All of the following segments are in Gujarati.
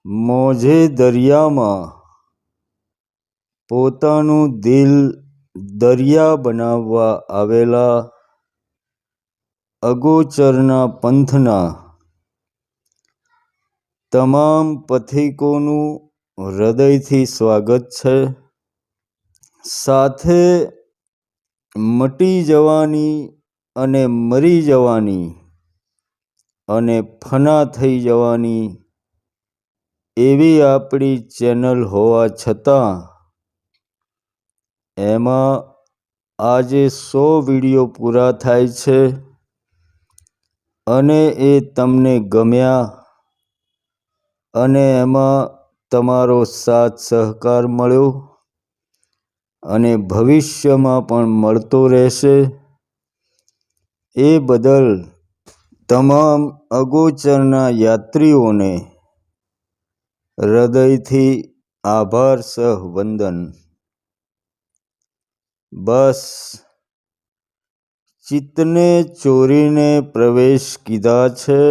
મોજે દરિયામાં પોતાનું દિલ દરિયા બનાવવા આવેલા અગોચરના પંથના તમામ પથિકોનું હૃદયથી સ્વાગત છે। સાથે મટી જવાની અને મરી જવાની અને ફના થઈ જવાની એવી આપણી ચેનલ હોવા છતાં એમાં આજે 100 વિડીયો પૂરા થાય છે અને એ તમને ગમ્યા અને એમાં તમારો સાથ સહકાર મળ્યો અને ભવિષ્યમાં પણ મળતો રહેશે। એ બદલ તમામ અગોચરના યાત્રીઓને હૃદયથી આભાર સહ વંદન। બસ ચિત્તને ચોરીને પ્રવેશ કીધા છે,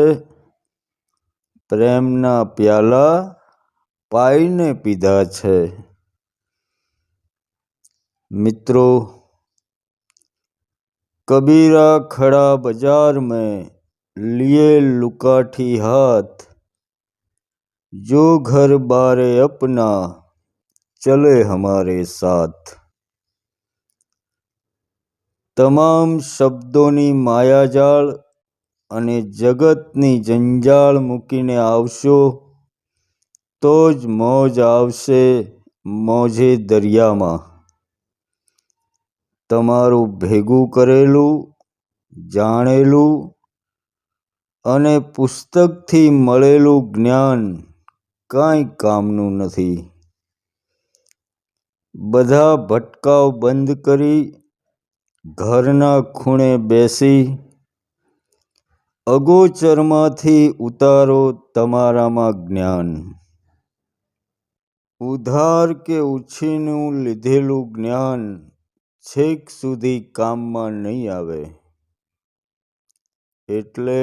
પ્રેમના પ્યાલા પાઈને પીધા છે। મિત્રો, कबीरा खड़ा बाजार में लिए लुकाठी हाथ, जो घर बारे अपना चले हमारे साथ। તમામ શબ્દોની માયાજાળ અને જગતની જંજાળ મૂકીને આવશો તો જ મોજ આવશે મોજે દરિયામાં। તમારું ભેગું કરેલું, જાણેલું અને પુસ્તકથી મળેલું જ્ઞાન કાંઈ કામનું નથી। બધા ભટકાવ બંધ કરી ઘરના ખૂણે બેસી અગોચરમાંથી ઉતારો તમારામાં જ્ઞાન। ઉધાર કે ઉછીનું લીધેલું જ્ઞાન છેક સુધી કામમાં નહીં આવે। એટલે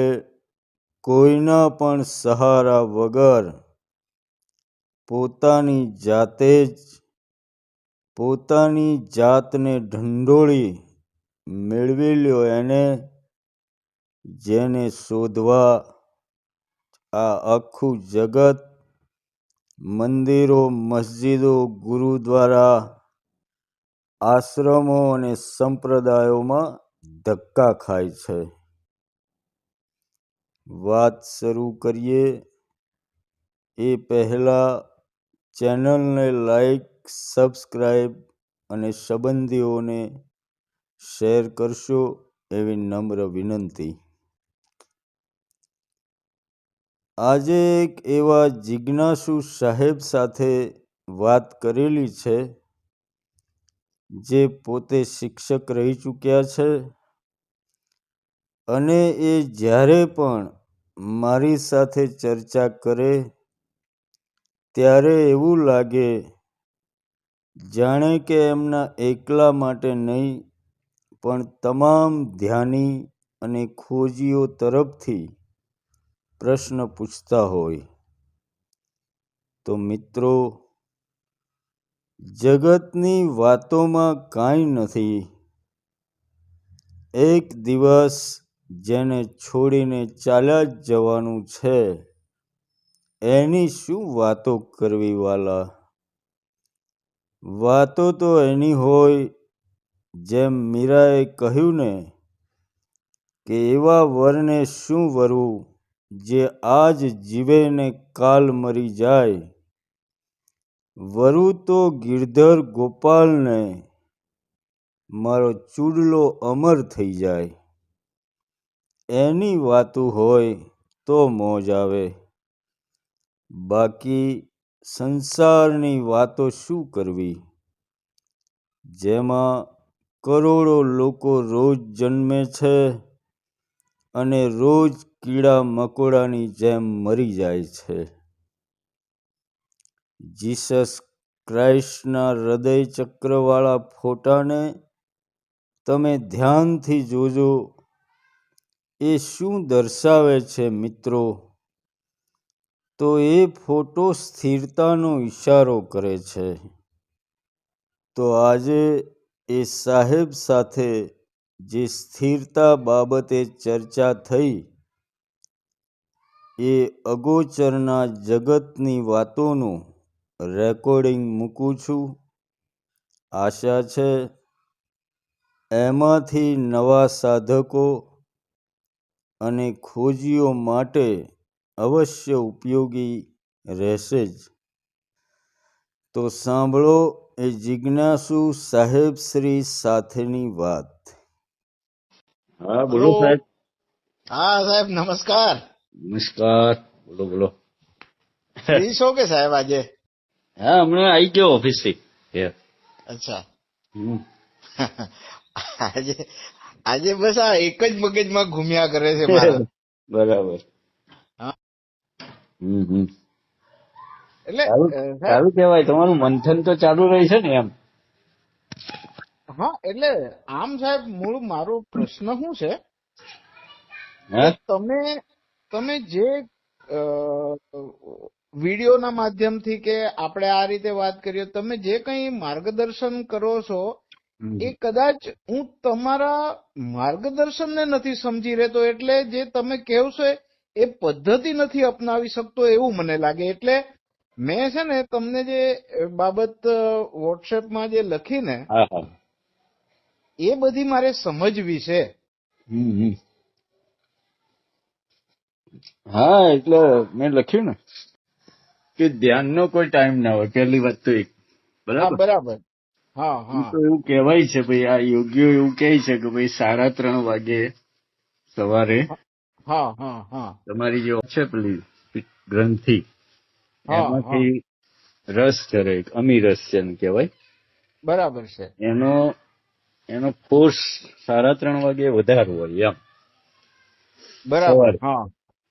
કોઈના પણ સહારા વગર પોતાની જાતે જ પોતાની જાતને ઢંઢોળી મેળવી લ્યો એને, જેને શોધવા આ આખું જગત મંદિરો, મસ્જિદો, ગુરુદ્વારા, આશ્રમો અને સંપ્રદાયોમાં ધક્કા ખાય છે। વાત શરૂ કરીએ એ પહેલાં ચેનલને લાઈક, સબસ્ક્રાઈબ અને સંબંધીઓને શેર કરશો એવી નમ્ર વિનંતી। આજે એક એવા જિજ્ઞાસુ સાહેબ સાથે વાત કરેલી છે જે પોતે શિક્ષક રહી ચૂક્યા છે અને એ જ્યારે પણ મારી સાથે ચર્ચા કરે ત્યારે એવું લાગે જાણે કે એમના એકલા માટે નહીં પણ તમામ ધ્યાની અને ખોજીઓ તરફથી પ્રશ્ન પૂછતા હોય। તો મિત્રો, જગતની વાતોમાં કાંઈ નથી। એક દિવસ જેને છોડીને ચાલ્યા જ જવાનું છે એની શું વાતો કરવી વાલા। વાતો તો એની હોય જેમ મીરાએ કહ્યું ને કે એવા વરને શું વરવું જે આજ જીવે ને કાલ મરી જાય। વરુ તો ગિરધર ગોપાલને મારો ચૂડલો અમર થઈ જાય। એની વાતું હોય તો મોજ આવે। બાકી સંસારની વાતો શું કરવી જેમાં કરોડો લોકો રોજ જન્મે છે અને રોજ કીડા મકોડાની જેમ મરી જાય છે। જીસસ ક્રાઇસ્ટના હૃદય ચક્રવાળા ફોટાને તમે ધ્યાનથી જોજો। એ શું દર્શાવે છે મિત્રો? તો એ ફોટો સ્થિરતાનો ઈશારો કરે છે. તો આજે એ સાહેબ સાથે જે સ્થિરતા બાબતે ચર્ચા થઈ એ અગોચરના જગતની વાતોનું રેકોર્ડિંગ મૂકું છું. આશા છે એમાંથી નવા સાધકો અને ખોજીઓ માટે અવશ્ય ઉપયોગી રહેશે જ. તો સાંભળો એ જિજ્ઞાસુ સાહેબ શ્રી સાથેની વાત. હા બોલો સાહેબ. હા સાહેબ, નમસ્કાર. નમસ્કાર. બોલો બોલો. ફ્રી છો કે સાહેબ આજે? હા, હમણાં આવી ગયો ઓફિસ થી. અચ્છા. આજે બસ આ એક જ મગજમાં ઘૂમ્યા કરે છે મારા. બરાબર. હા. સારું સાહેબ, સારું કહેવાય, તમારું મંથન તો ચાલુ રહે છે ને એમ. હા એટલે આમ સાહેબ મૂળ મારો પ્રશ્ન શું છે કે હા તમે જે વિડીયોના માધ્યમથી કે આપણે આ રીતે વાત કરીએ, તમે જે કંઈ માર્ગદર્શન કરો છો એ કદાચ હું તમારા માર્ગદર્શનને નથી સમજી રહેતો, એટલે જે તમે કહો છો એ પદ્ધતિ નથી અપનાવી શકતો એવું મને લાગે. એટલે મેં છે ને તમને જે બાબત વોટ્સએપમાં જે લખીને હા હા એ બધી મારે સમજવી છે. હા, એટલે મેં લખ્યું ને કે ધ્યાનનો કોઈ ટાઈમ ના હોય, પહેલી વાત તો એક. હા, બરાબર. બરાબર. હા એમ હા તો એવું કહેવાય છે ભાઈ, આ યોગીઓ એવું કહે છે કે ભાઈ 3:30 વાગે સવારે હા હા હા તમારી જે છે પેલી ગ્રંથિ હા હા એમાંથી રસ ઝરે, એક અમીરસ છે એને કહેવાય. બરાબર છે. એનો ફોર્સ 3:30 વાગે વધારવો હોય એમ બરાબર. સવારે. હા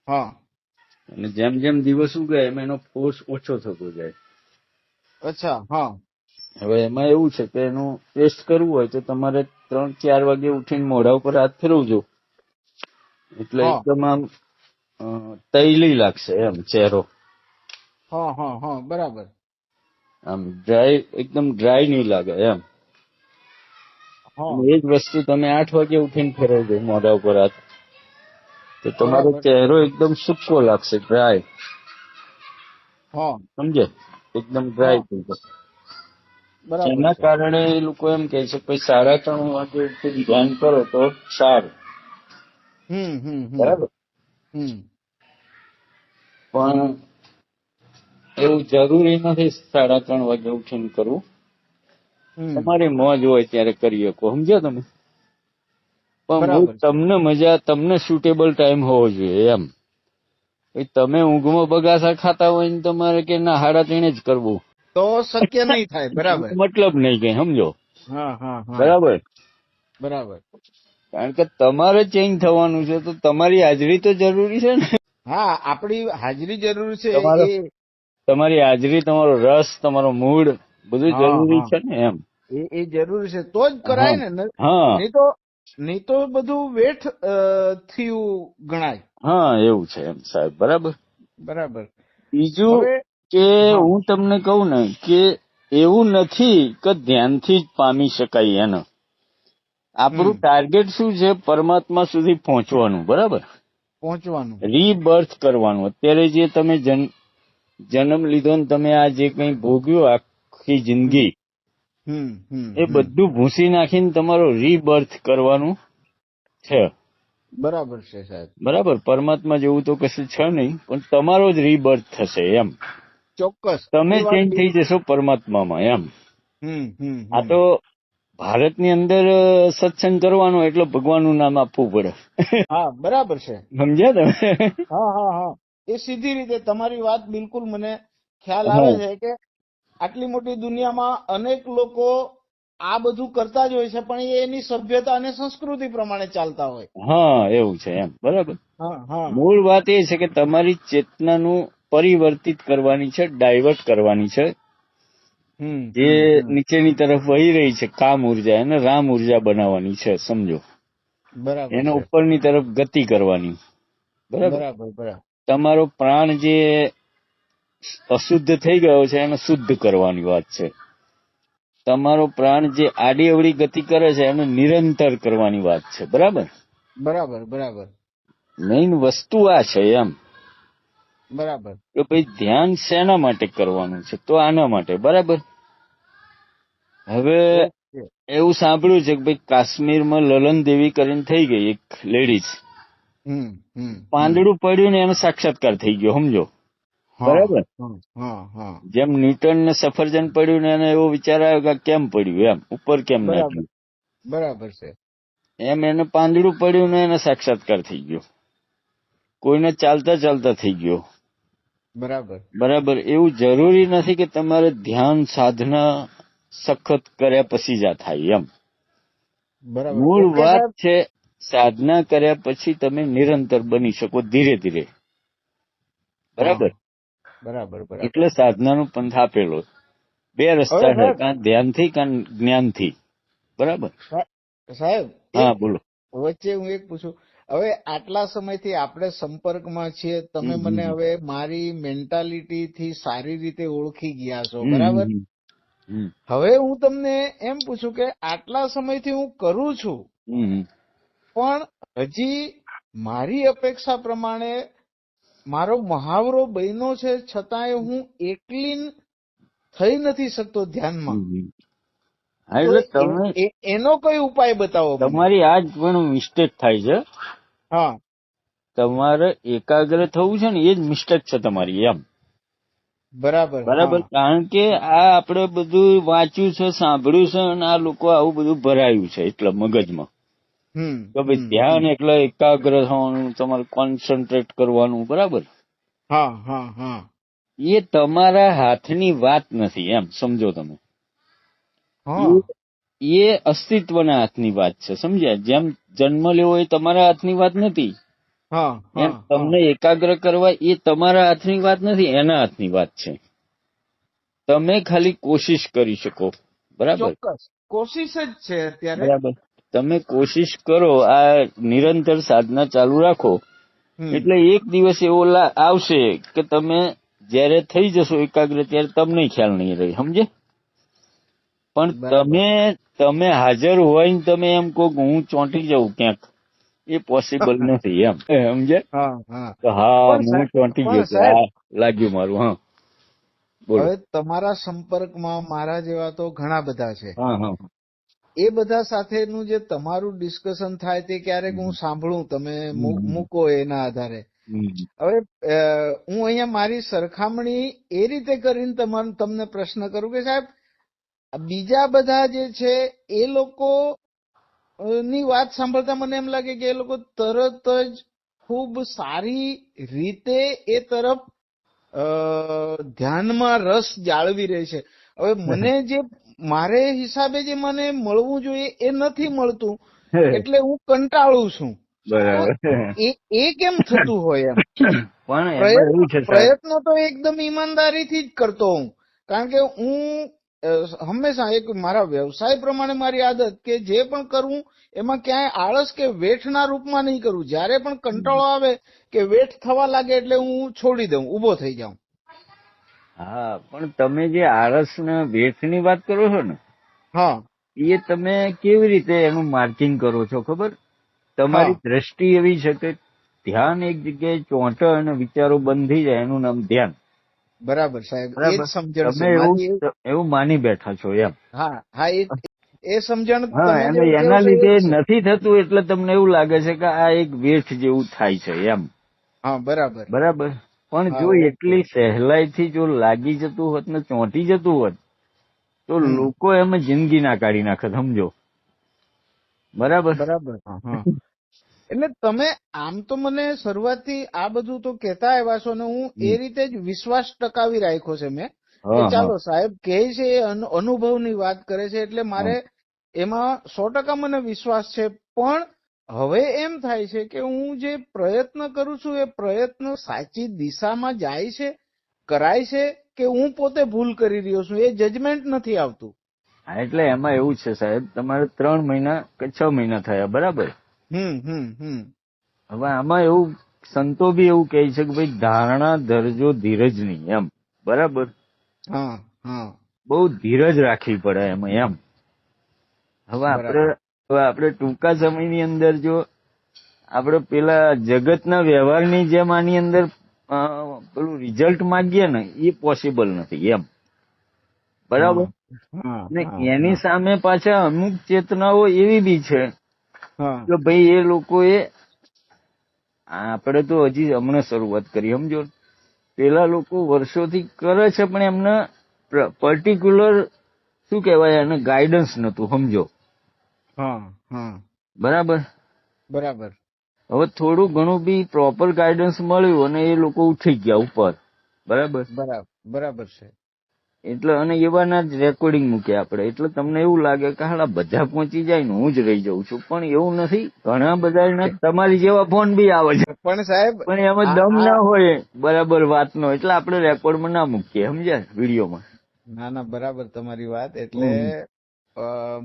હા અને જેમ જેમ દિવસ ઉગે એમ એનો ફોર્સ ઓછો થતો જાય. અચ્છા. હા હવે એમાં એવું છે કે એનું ટેસ્ટ કરવું હોય તો તમારે 3-4 વાગે ઉઠીને મોઢા ઉપર હાથ ફેરવજો, એટલે હા એકદમ આમ તૈલી લાગશે એમ ચહેરો. હા હા હા બરાબર. આમ ડ્રાય, એકદમ ડ્રાય નહીં લાગે એમ. હા અને એ જ વસ્તુ તમે 8 વાગે ઉઠીને ફેરવજો મોઢા ઉપર હાથ, તો તમારો બરાબર. ચહેરો એકદમ સૂકો લાગશે, ડ્રાય. હા સમજે? એકદમ ડ્રાય હા થઈ જશે. બરાબર એના છે. કારણે એ લોકો એમ કહે છે કે 3:30 વાગે ઉઠીને ધ્યાન કરો તો સારું. હમ હમ હમ બરાબર. હમ પણ એવું જરૂરી નથી 3:30 વાગે ઉઠીને કરવું. હમ તમારી મોજ હોય ત્યારે કરી શકો, સમજ્યા તમે? પણ હું બરાબર છે. તમને મજા, તમને સુટેબલ ટાઈમ હોવો જોઈએ એમ. તમે ઊંઘમાં બગાસા ખાતા હોય ને તમારે કે ના 3:30 જ કરવું, તો શક્ય નહીં થાય. બરાબર. મતલબ નહીં કઈ, સમજો? હા હા હા બરાબર. બરાબર. કારણ કે તમારે ચેન્જ થવાનું છે તો તમારી હાજરી તો જરૂરી છે ને. હા, આપણી હાજરી જરૂર છે તમારો એ. તમારી હાજરી, તમારો રસ, તમારો મૂડ બધું હા જરૂરી હા છે ને એમ. એ જરૂર છે તો જ હા કરાય ને. હા નહીં તો બધું વેઠ થયું ગણાય. હા, એવું છે એમ સાહેબ. બરાબર. બરાબર. બીજું હવે કે હા હું તમને કહું ને કે એવું નથી કે ધ્યાનથી જ પામી શકાય એને. આપણું હમ ટાર્ગેટ શું છે? પરમાત્મા સુધી પહોંચવાનું. બરાબર. પહોંચવાનું. રીબર્થ કરવાનું. અત્યારે જે તમે જન્મ લીધો ને તમે આ જે કંઈ ભોગ્યું આખી હમ જિંદગી, હમ હમ એ હમ બધું ભૂંસી નાખીને તમારો રીબર્થ કરવાનું છે. બરાબર છે સાહેબ. બરાબર. પરમાત્મા જેવું તો કશું છે નહીં, પણ તમારો જ રીબર્થ થશે એમ. ચોક્કસ તમે એ વાત ચેન્જ થઈ જશો પરમાત્મામાં એમ. હમ હમ આ હમ તો ભારતની અંદર સત્સંગ કરવાનો એટલે ભગવાનનું નામ આપવું પડે. હા, બરાબર છે. સમજ્યા તમે? હા હા હા એ સીધી રીતે તમારી વાત બિલકુલ મને ખ્યાલ આવે હા છે કે આટલી મોટી દુનિયામાં અનેક લોકો આ બધું કરતા જ હોય છે, પણ એ એની સભ્યતા અને સંસ્કૃતિ પ્રમાણે ચાલતા હોય. હા, એવું છે એમ. બરાબર. હા હા મૂળ વાત એ છે કે તમારી ચેતનાનું પરિવર્તિત કરવાની છે, ડાયવર્ટ કરવાની છે. હમ જે હમ હમ નીચેની તરફ વહી રહી છે કામ ઉર્જા, એને રામ ઉર્જા બનાવવાની છે, સમજો? બરાબર એને છે. ઉપરની તરફ ગતિ કરવાની. બરાબર. બરાબર બરાબર. તમારો પ્રાણ જે અશુદ્ધ થઈ ગયો છે એને શુદ્ધ કરવાની વાત છે. તમારો પ્રાણ જે આડી અવળી ગતિ કરે છે એને નિરંતર કરવાની વાત છે. બરાબર? બરાબર બરાબર મેઇન વસ્તુ આ છે એમ બરાબર. કે ભાઈ ધ્યાન શેના માટે કરવાનું છે? તો આના માટે. બરાબર? હવે ઓકે. એવું સાંભળ્યું છે કે ભાઈ કાશ્મીરમાં લલન દેવી કરીને થઈ ગઈ એક લેડીઝ, હમ હમ પાંદડું પડ્યું ને એનો સાક્ષાત્કાર થઈ ગયો. સમજો? હા બરાબર? હા હા જેમ ન્યૂટન ને સફરજન પડ્યું ને એને એવો વિચાર આવ્યો કે કેમ પડ્યું, એમ ઉપર કેમ ના બરાબર ગયું, બરાબર છે. એમ એને પાંદડું પડ્યું ને એને સાક્ષાત્કાર થઈ ગયો. કોઈને ચાલતા ચાલતા થઈ ગયો. બરાબર બરાબર? એવું જરૂરી નથી કે તમારે ધ્યાન સાધના સખત કર્યા પછી જ આ થાય. એમ બરાબર. મૂળ ઓકે વાત સાહેબ. છે સાધના કર્યા પછી તમે નિરંતર બની શકો ધીરે ધીરે. બરાબર? હા બરાબર બરાબર. એટલે સાધનાનો પંથ આપેલો. બે હવે રસ્તા છે, સાહેબ કાં ધ્યાનથી કાં જ્ઞાનથી. બરાબર? સાહેબ હા, એક બોલો. વચ્ચે હું એક પૂછું. હવે આટલા સમયથી આપણે સંપર્કમાં છીએ, તમે હમ, મને હમ, હવે મારી મેન્ટાલિટી થી સારી રીતે ઓળખી ગયા છો. હમ, બરાબર. હમ, હમ, હવે હું તમને એમ પૂછું કે આટલા સમયથી હું કરું છું, હમ, પણ હજી મારી અપેક્ષા પ્રમાણે મારો મહાવરો બન્યો છે, છતાંય હું એકલીન થઈ નથી શકતો ધ્યાનમાં. હમ. હા, તો એટલે તમે એનો કોઈ ઉપાય બતાવો મને. તમારી આ જ પણ મિસ્ટેક થાય છે. હા તમારે એકાગ્ર થવું છે ને એ જ મિસ્ટેક છે તમારી. એમ બરાબર. બરાબર? હા કારણ કે આ આપણે બધું વાંચ્યું છે, સાંભળ્યું છે, અને આ લોકો આવું બધું ભરાયું છે એટલે મગજમાં હમ કે ભાઈ હમ ધ્યાન એટલે એકાગ્ર થવાનું, તમારે કોન્સન્ટ્રેટ કરવાનું. બરાબર? હા હા હા એ તમારા હાથની વાત નથી. એમ સમજો તમે. હા એ અસ્તિત્વના હાથની વાત છે. સમજ્યા? જેમ જન્મ લેવો એ તમારા હાથની વાત નથી, હા એમ હા હા. તમને એકાગ્ર કરવા એ તમારા હાથની વાત નથી, એના હાથની વાત છે. તમે ખાલી કોશિશ કરી શકો. બરાબર? ચોક્કસ કોશિશ જ છે અત્યારે. બરાબર. તમે કોશિશ કરો, આ નિરંતર સાધના ચાલુ રાખો, હમ એટલે એક દિવસ એવો આવશે કે તમે જયારે થઈ જશો એકાગ્ર ત્યારે તમને ખ્યાલ નહીં રહે. સમજે? પણ બરાબર. તમે હાજર હોય ને તમે એમ કહો કે હું ચોંટી જાઉં ક્યાંક, એ પોસિબલ નથી. એમ સમજે? હા હા. તો હા પણ હું ચોંટી ગયો, કે સાહેબ, હા લાગ્યું મારું. હા, બોલો. હવે તમારા સંપર્કમાં મારા જેવા તો ઘણા બધા છે. હા, હા. એ બધા સાથેનું જે તમારું ડિસ્કશન થાય તે ક્યારેક હું સાંભળું, તમે હમ, મૂકો એના આધારે. હમ, હવે હું અહીંયા મારી સરખામણી એ રીતે કરીને તમને પ્રશ્ન કરું કે સાહેબ, બીજા બધા જે છે એ લોકો ની વાત સાંભળતા મને એમ લાગે કે એ લોકો તરત જ ખૂબ સારી રીતે એ તરફ ધ્યાનમાં રસ જાળવી રહે છે. હવે મને જે મારે હિસાબે જે મને મળવું જોઈએ એ નથી મળતું, એટલે હું કંટાળું છું. તો બરાબર. એ કેમ થતું હોય એમ? પણ એમાં એવું છે સાહેબ. પ્રયત્ન તો એકદમ ઈમાનદારીથી જ કરતો હું, કારણ કે હું હંમેશા એક મારા વ્યવસાય પ્રમાણે મારી આદત કે જે પણ કરવું એમાં ક્યાંય આળસ કે વેઠના રૂપમાં નહીં કરવું. જ્યારે પણ કંટાળો આવે કે વેઠ થવા લાગે એટલે હું છોડી દઉં, ઊભો થઈ જાઉં. હા, પણ તમે જે આળસ ને વેઠની વાત કરો છો ને, હા એ તમે કેવી રીતે એનું માર્કિંગ કરો છો ખબર? હા તમારી દ્રષ્ટિ એવી છે કે ધ્યાન એક જગ્યાએ ચોંટે અને વિચારો બંધ થઈ જાય, એનું નામ ધ્યાન. બરાબર સાહેબ, એ જ બરાબર? સમજણ છે તમે મારી. એવું માની બેઠા છો. એમ હા હા, એ સમજણ હા, તમે અને જેવું કેવો એના છો એ લીધે જ છે. નથી થતું એટલે તમને એવું લાગે છે કે આ એક વેઠ જેવું થાય છે. એમ હા બરાબર. બરાબર? પણ હા જો ઓકે. એટલી સહેલાઈથી જો લાગી જતું હોત ને ચોંટી જતું હોત તો હમ લોકો એમાં જિંદગી ના કાઢી નાખે. સમજો? બરાબર? બરાબર. હા, એટલે તમે આમ તો મને શરૂઆતથી આ બધું તો કહેતા આવ્યા છો ને હું એ હમ. રીતે જ વિશ્વાસ ટકાવી રાખ્યો છે મેં, કે હા, હા, ચાલો સાહેબ કહે છે એ અનુભવની વાત કરે છે એટલે હા. મારે એમાં 100% મને વિશ્વાસ છે. પણ હવે એમ થાય છે કે હું જે પ્રયત્ન કરું છું એ પ્રયત્ન સાચી દિશામાં જાય છે, કરાય છે, કે હું પોતે ભૂલ કરી રહ્યો છું, એ જજમેન્ટ નથી આવતું. હા, એટલે એમાં એવું છે સાહેબ, તમારે 3 મહિના કે 6 મહિના થયા. બરાબર? હમ. હવે આમાં એવું સંતો બી એવું કહે છે કે ભાઈ ધારણા ધરજો ધીરજની. એમ બરાબર. હા હા બહુ ધીરજ રાખવી પડે એમાં એમ. બરાબર. હવે આપણે ટૂંકા સમયની અંદર જો આપણે પેલા જગતના વ્યવહારની જેમ આની અંદર પેલું રિઝલ્ટ માંગીએ ને એ પોસિબલ નથી એમ. બરાબર. હા હા અને હા એની હા સામે પાછા અમુક ચેતનાઓ એવી બી છે હા કે ભાઈ એ લોકોએ, આપણે તો હજી હમણાં શરૂઆત કરી સમજો. પેલા લોકો વર્ષોથી કરે છે પણ એમને પર્ટિક્યુલર શું કહેવાય એને ગાઈડન્સ નતું સમજો. હા હા બરાબર. બરાબર. હવે થોડું ઘણું બી પ્રોપર ગાઈડન્સ મળ્યું અને એ લોકો ઉઠી ગયા ઉપર. બરાબર. બરાબર બરાબર છે. એટલે અને એવાના જ રેકોર્ડિંગ મૂક્યા આપણે. એટલે તમને એવું લાગે કે હાલા બધા પહોંચી જાય ને હું જ રહી જાઉં છું, પણ એવું નથી. ઘણા બધા તમારી જેવા ફોન બી આવે છે પણ સાહેબ પણ એમાં આ દમ આ ના હોય બરાબર વાતનો, એટલે આપણે રેકોર્ડમાં ના મૂકીએ સમજ્યા, વિડીયોમાં. ના ના બરાબર તમારી વાત. એટલે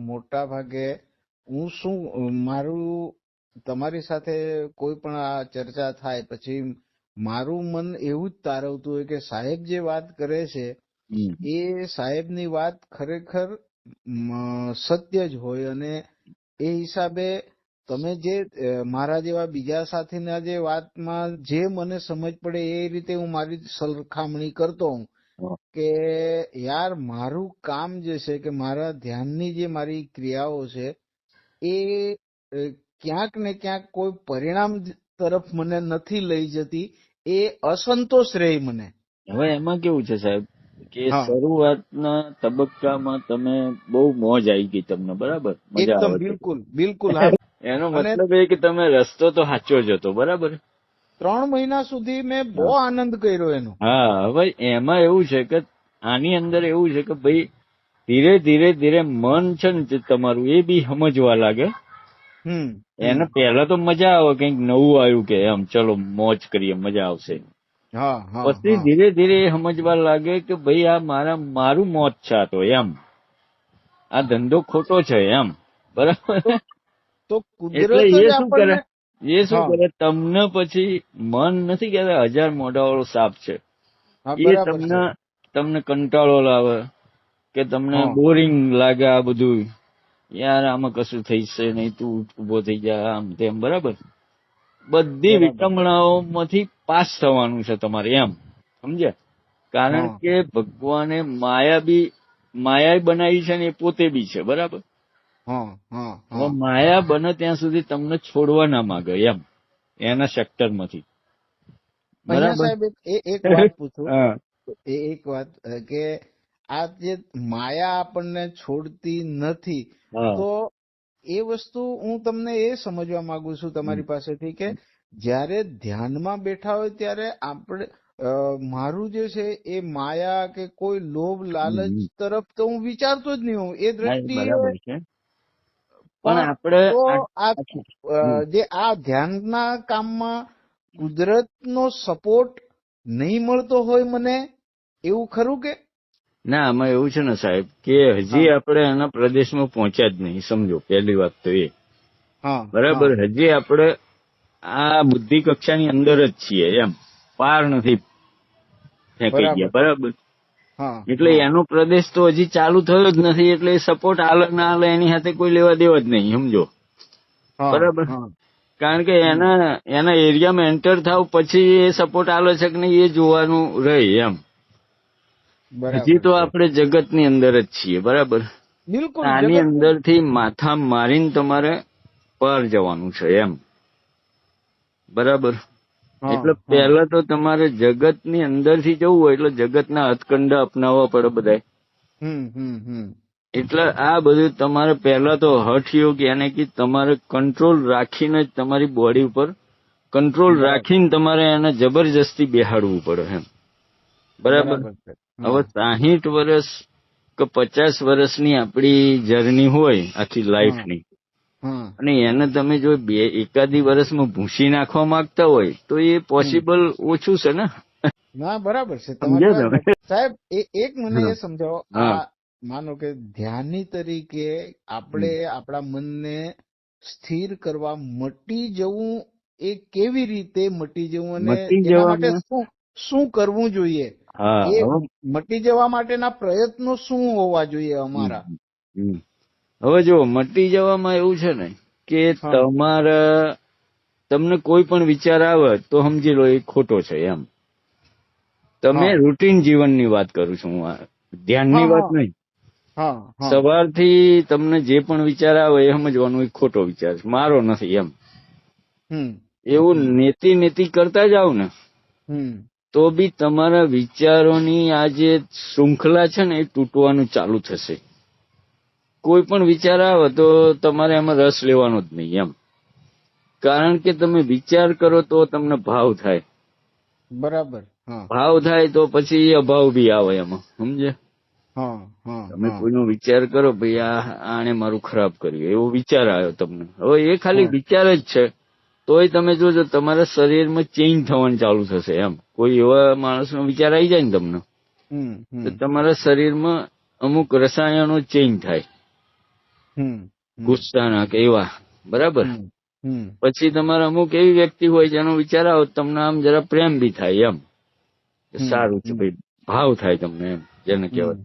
મોટા ભાગે હું શું મારું તમારી સાથે કોઈ પણ આ ચર્ચા થાય પછી મારું મન એવું જ તારવતું હોય કે સાહેબ જે વાત કરે છે હમ. એ સાહેબની વાત ખરેખર સત્ય જ હોય. અને એ હિસાબે તમે જે મારા જેવા બીજા સાથીના જે વાતમાં જે મને સમજ પડે એ રીતે હું મારી સરખામણી કરતો હું કે યાર મારું કામ જે છે કે મારા ધ્યાનની જે મારી ક્રિયાઓ છે એ ક્યાંક ને ક્યાંક કોઈ પરિણામ તરફ મને નથી લઈ જતી. એ અસંતોષ રહે મને. હવે એમાં કેવું છે સાહેબ કે હા શરૂઆતના તબક્કામાં તમે બહુ મોજ આવી ગઈ તમને, બરાબર, મજા એકદમ આવે છે. બિલકુલ બિલકુલ. હા એનો અને મતલબ એ કે તમે રસ્તો તો સાચો જ હતો, બરાબર. 3 મહિના સુધી મેં બહુ હા. આનંદ કર્યો એનો. હા, હવે એમાં એવું છે કે આની અંદર એવું છે કે ભાઈ ધીરે ધીરે ધીરે મન છે ને જે તમારું એ બી સમજવા લાગે. એને પહેલા તો મજા આવે, કંઈક નવું આવ્યું કે એમ ચલો મોજ કરીએ, મજા આવશે. હા હા પછી હા. ધીરે ધીરે એ સમજવા લાગે કે ભાઈ આ મારું મોત છે આ તો એમ, આ ધંધો ખોટો છે એમ, બરાબર. તો એટલે કુદરત જ આપણને. એ શું હા કરે તમને પછી મન નથી કહેતા 1000 મોઢાવાળો સાપ છે, હા એ બરાબર છે. તમને કંટાળો લાવે કે તમને હા બોરિંગ લાગે આ બધું, યાર આમાં કશું થઈ છે નહીં, તું ઉભો થઈ જા, આમ તેમ, બરાબર. બધી બરાબર. વિટંબણાઓમાંથી પાસ થવાનું છે તમારે એમ, સમજ્યા. કારણ હા કે ભગવાને માયા બનાવી છે ને એ પોતે બી છે, બરાબર. હા હા હવે હા. માયા બને ત્યાં સુધી તમને છોડવા ના માંગે એમ, એના સેક્ટરમાંથી, અહીંયા બરાબર. સાહેબ એક વાત પૂછું. હા એક વાત કે આ જે માયા આપણને છોડતી નથી, હા. તો એ વસ્તુ હું તમને એ સમજવા માંગુ છું તમારી પાસેથી કે જ્યારે ધ્યાનમાં બેઠા હોય ત્યારે આપણે મારું જે છે એ માયા કે કોઈ લોભ લાલચ તરફ તો હું વિચારતો જ નહીં હોઉં એ હા, એ દ્રષ્ટિએ. બરાબર છે. પણ પણ આપણે તો આ જે આ ધ્યાનના કામમાં કુદરતનો સપોર્ટ નહીં મળતો હોય મને, એવું ખરું કે? ના, આમાં એવું છે ને સાહેબ કે હા હજી આપણે એના પ્રદેશમાં પહોંચ્યા જ નહીં, સમજો. પહેલી વાત તો એ, હા બરાબર. હા હજી આપણે આ બુદ્ધિ કક્ષાની અંદર જ છીએ એમ, પાર નથી ફેંકાઈ બરાબર ગયા, છે. બરાબર. હા એટલે હા એનો પ્રદેશ તો હજી ચાલુ થયો જ નથી, એટલે સપોર્ટ આલે ના આલે એની સાથે કોઈ લેવા દેવા જ નહીં, સમજો, હા બરાબર. હા. કારણ કે હમ. એના એરિયામાં એન્ટર થાવ પછી એ સપોર્ટ આલે છે કે નહીં એ જોવાનું રહે એમ. હજી બરાબર તો છે. આપણે જગતની અંદર જ છીએ, બરાબર. બિલકુલ આની જગતની. અંદરથી માથા મારીને તમારે પાર જવાનું છે એમ, બરાબર. હા એટલે હા પહેલા તો તમારે જગતની અંદરથી જવું હોય એટલે જગતના હથકંડા અપનાવવા પડે બધાય. હમ. એટલે આ બધું તમારે પહેલા તો હઠ યોગ યાને કે તમારે કંટ્રોલ રાખીને જ તમારી બોડી ઉપર કંટ્રોલ બરાબર રાખીને તમારે એને જબરજસ્તી બેહાડવું પડે એમ, બરાબર. બરાબર છે. હવે હા 60 વર્ષ કે 50 વર્ષની આપણી જર્ની હોય આખી હા લાઈફની, હા. અને એને તમે જો એકાદી વર્ષમાં ભૂંસી નાખવા માંગતા હોય તો એ પોસિબલ ઓછું છે ને. ના બરાબર છે તમારી સમજ્યા વાત. તમે? સાહેબ એક મને હા એ સમજાવો. હા. આ માનો કે ધ્યાની તરીકે આપણે આપણા મનને સ્થિર કરવા મટી જવું, એ કેવી રીતે મટી જવું અને મટી એના માટે જવામાં શું શું કરવું જોઈએ, હા એ મટી જવા માટેના પ્રયત્નો શું હોવા જોઈએ અમારા? હવે જો મટી જવામાં એવું છે ને કે તમને કોઈ પણ વિચાર આવે તો સમજી લો એ ખોટો છે એમ. તમે રૂટીન જીવનની વાત કરું છું હું, ધ્યાનની વાત નહીં. સવારથી તમને જે પણ વિચાર આવે એ સમજવાનું એ ખોટો વિચાર છે, મારો નથી એમ. એવું નેતિ કરતા જાવ ને તો બી તમારા વિચારોની આ જે શૃંખલા છે ને એ તૂટવાનું ચાલુ થશે. કોઈ પણ વિચાર આવે તો તમારે એમાં રસ લેવાનો જ નહીં એમ. કારણ કે તમે વિચાર કરો તો તમને ભાવ થાય. બરાબર. ભાવ થાય તો પછી અભાવ બી આવે એમાં, સમજે? તમે કોઈનો વિચાર કરો ભાઈ આણે મારું ખરાબ કર્યું, એવો વિચાર આવ્યો તમને, હવે એ ખાલી વિચાર જ છે, તોય તમે જોજો તમારા શરીરમાં ચેન્જ થવાનું ચાલુ થશે એમ. કોઈ એવા માણસનો વિચાર આવી જાય ને તમને તો તમારા શરીરમાં અમુક રસાયણો ચેન્જ થાય, ગુસ્સાના કે એવા, બરાબર? પછી તમારા અમુક એવી વ્યક્તિ હોય જેનો વિચાર આવે તમને આમ જરા પ્રેમ બી થાય એમ, સારું છે ભાઈ, ભાવ થાય તમને એમ, જેને કહેવાય.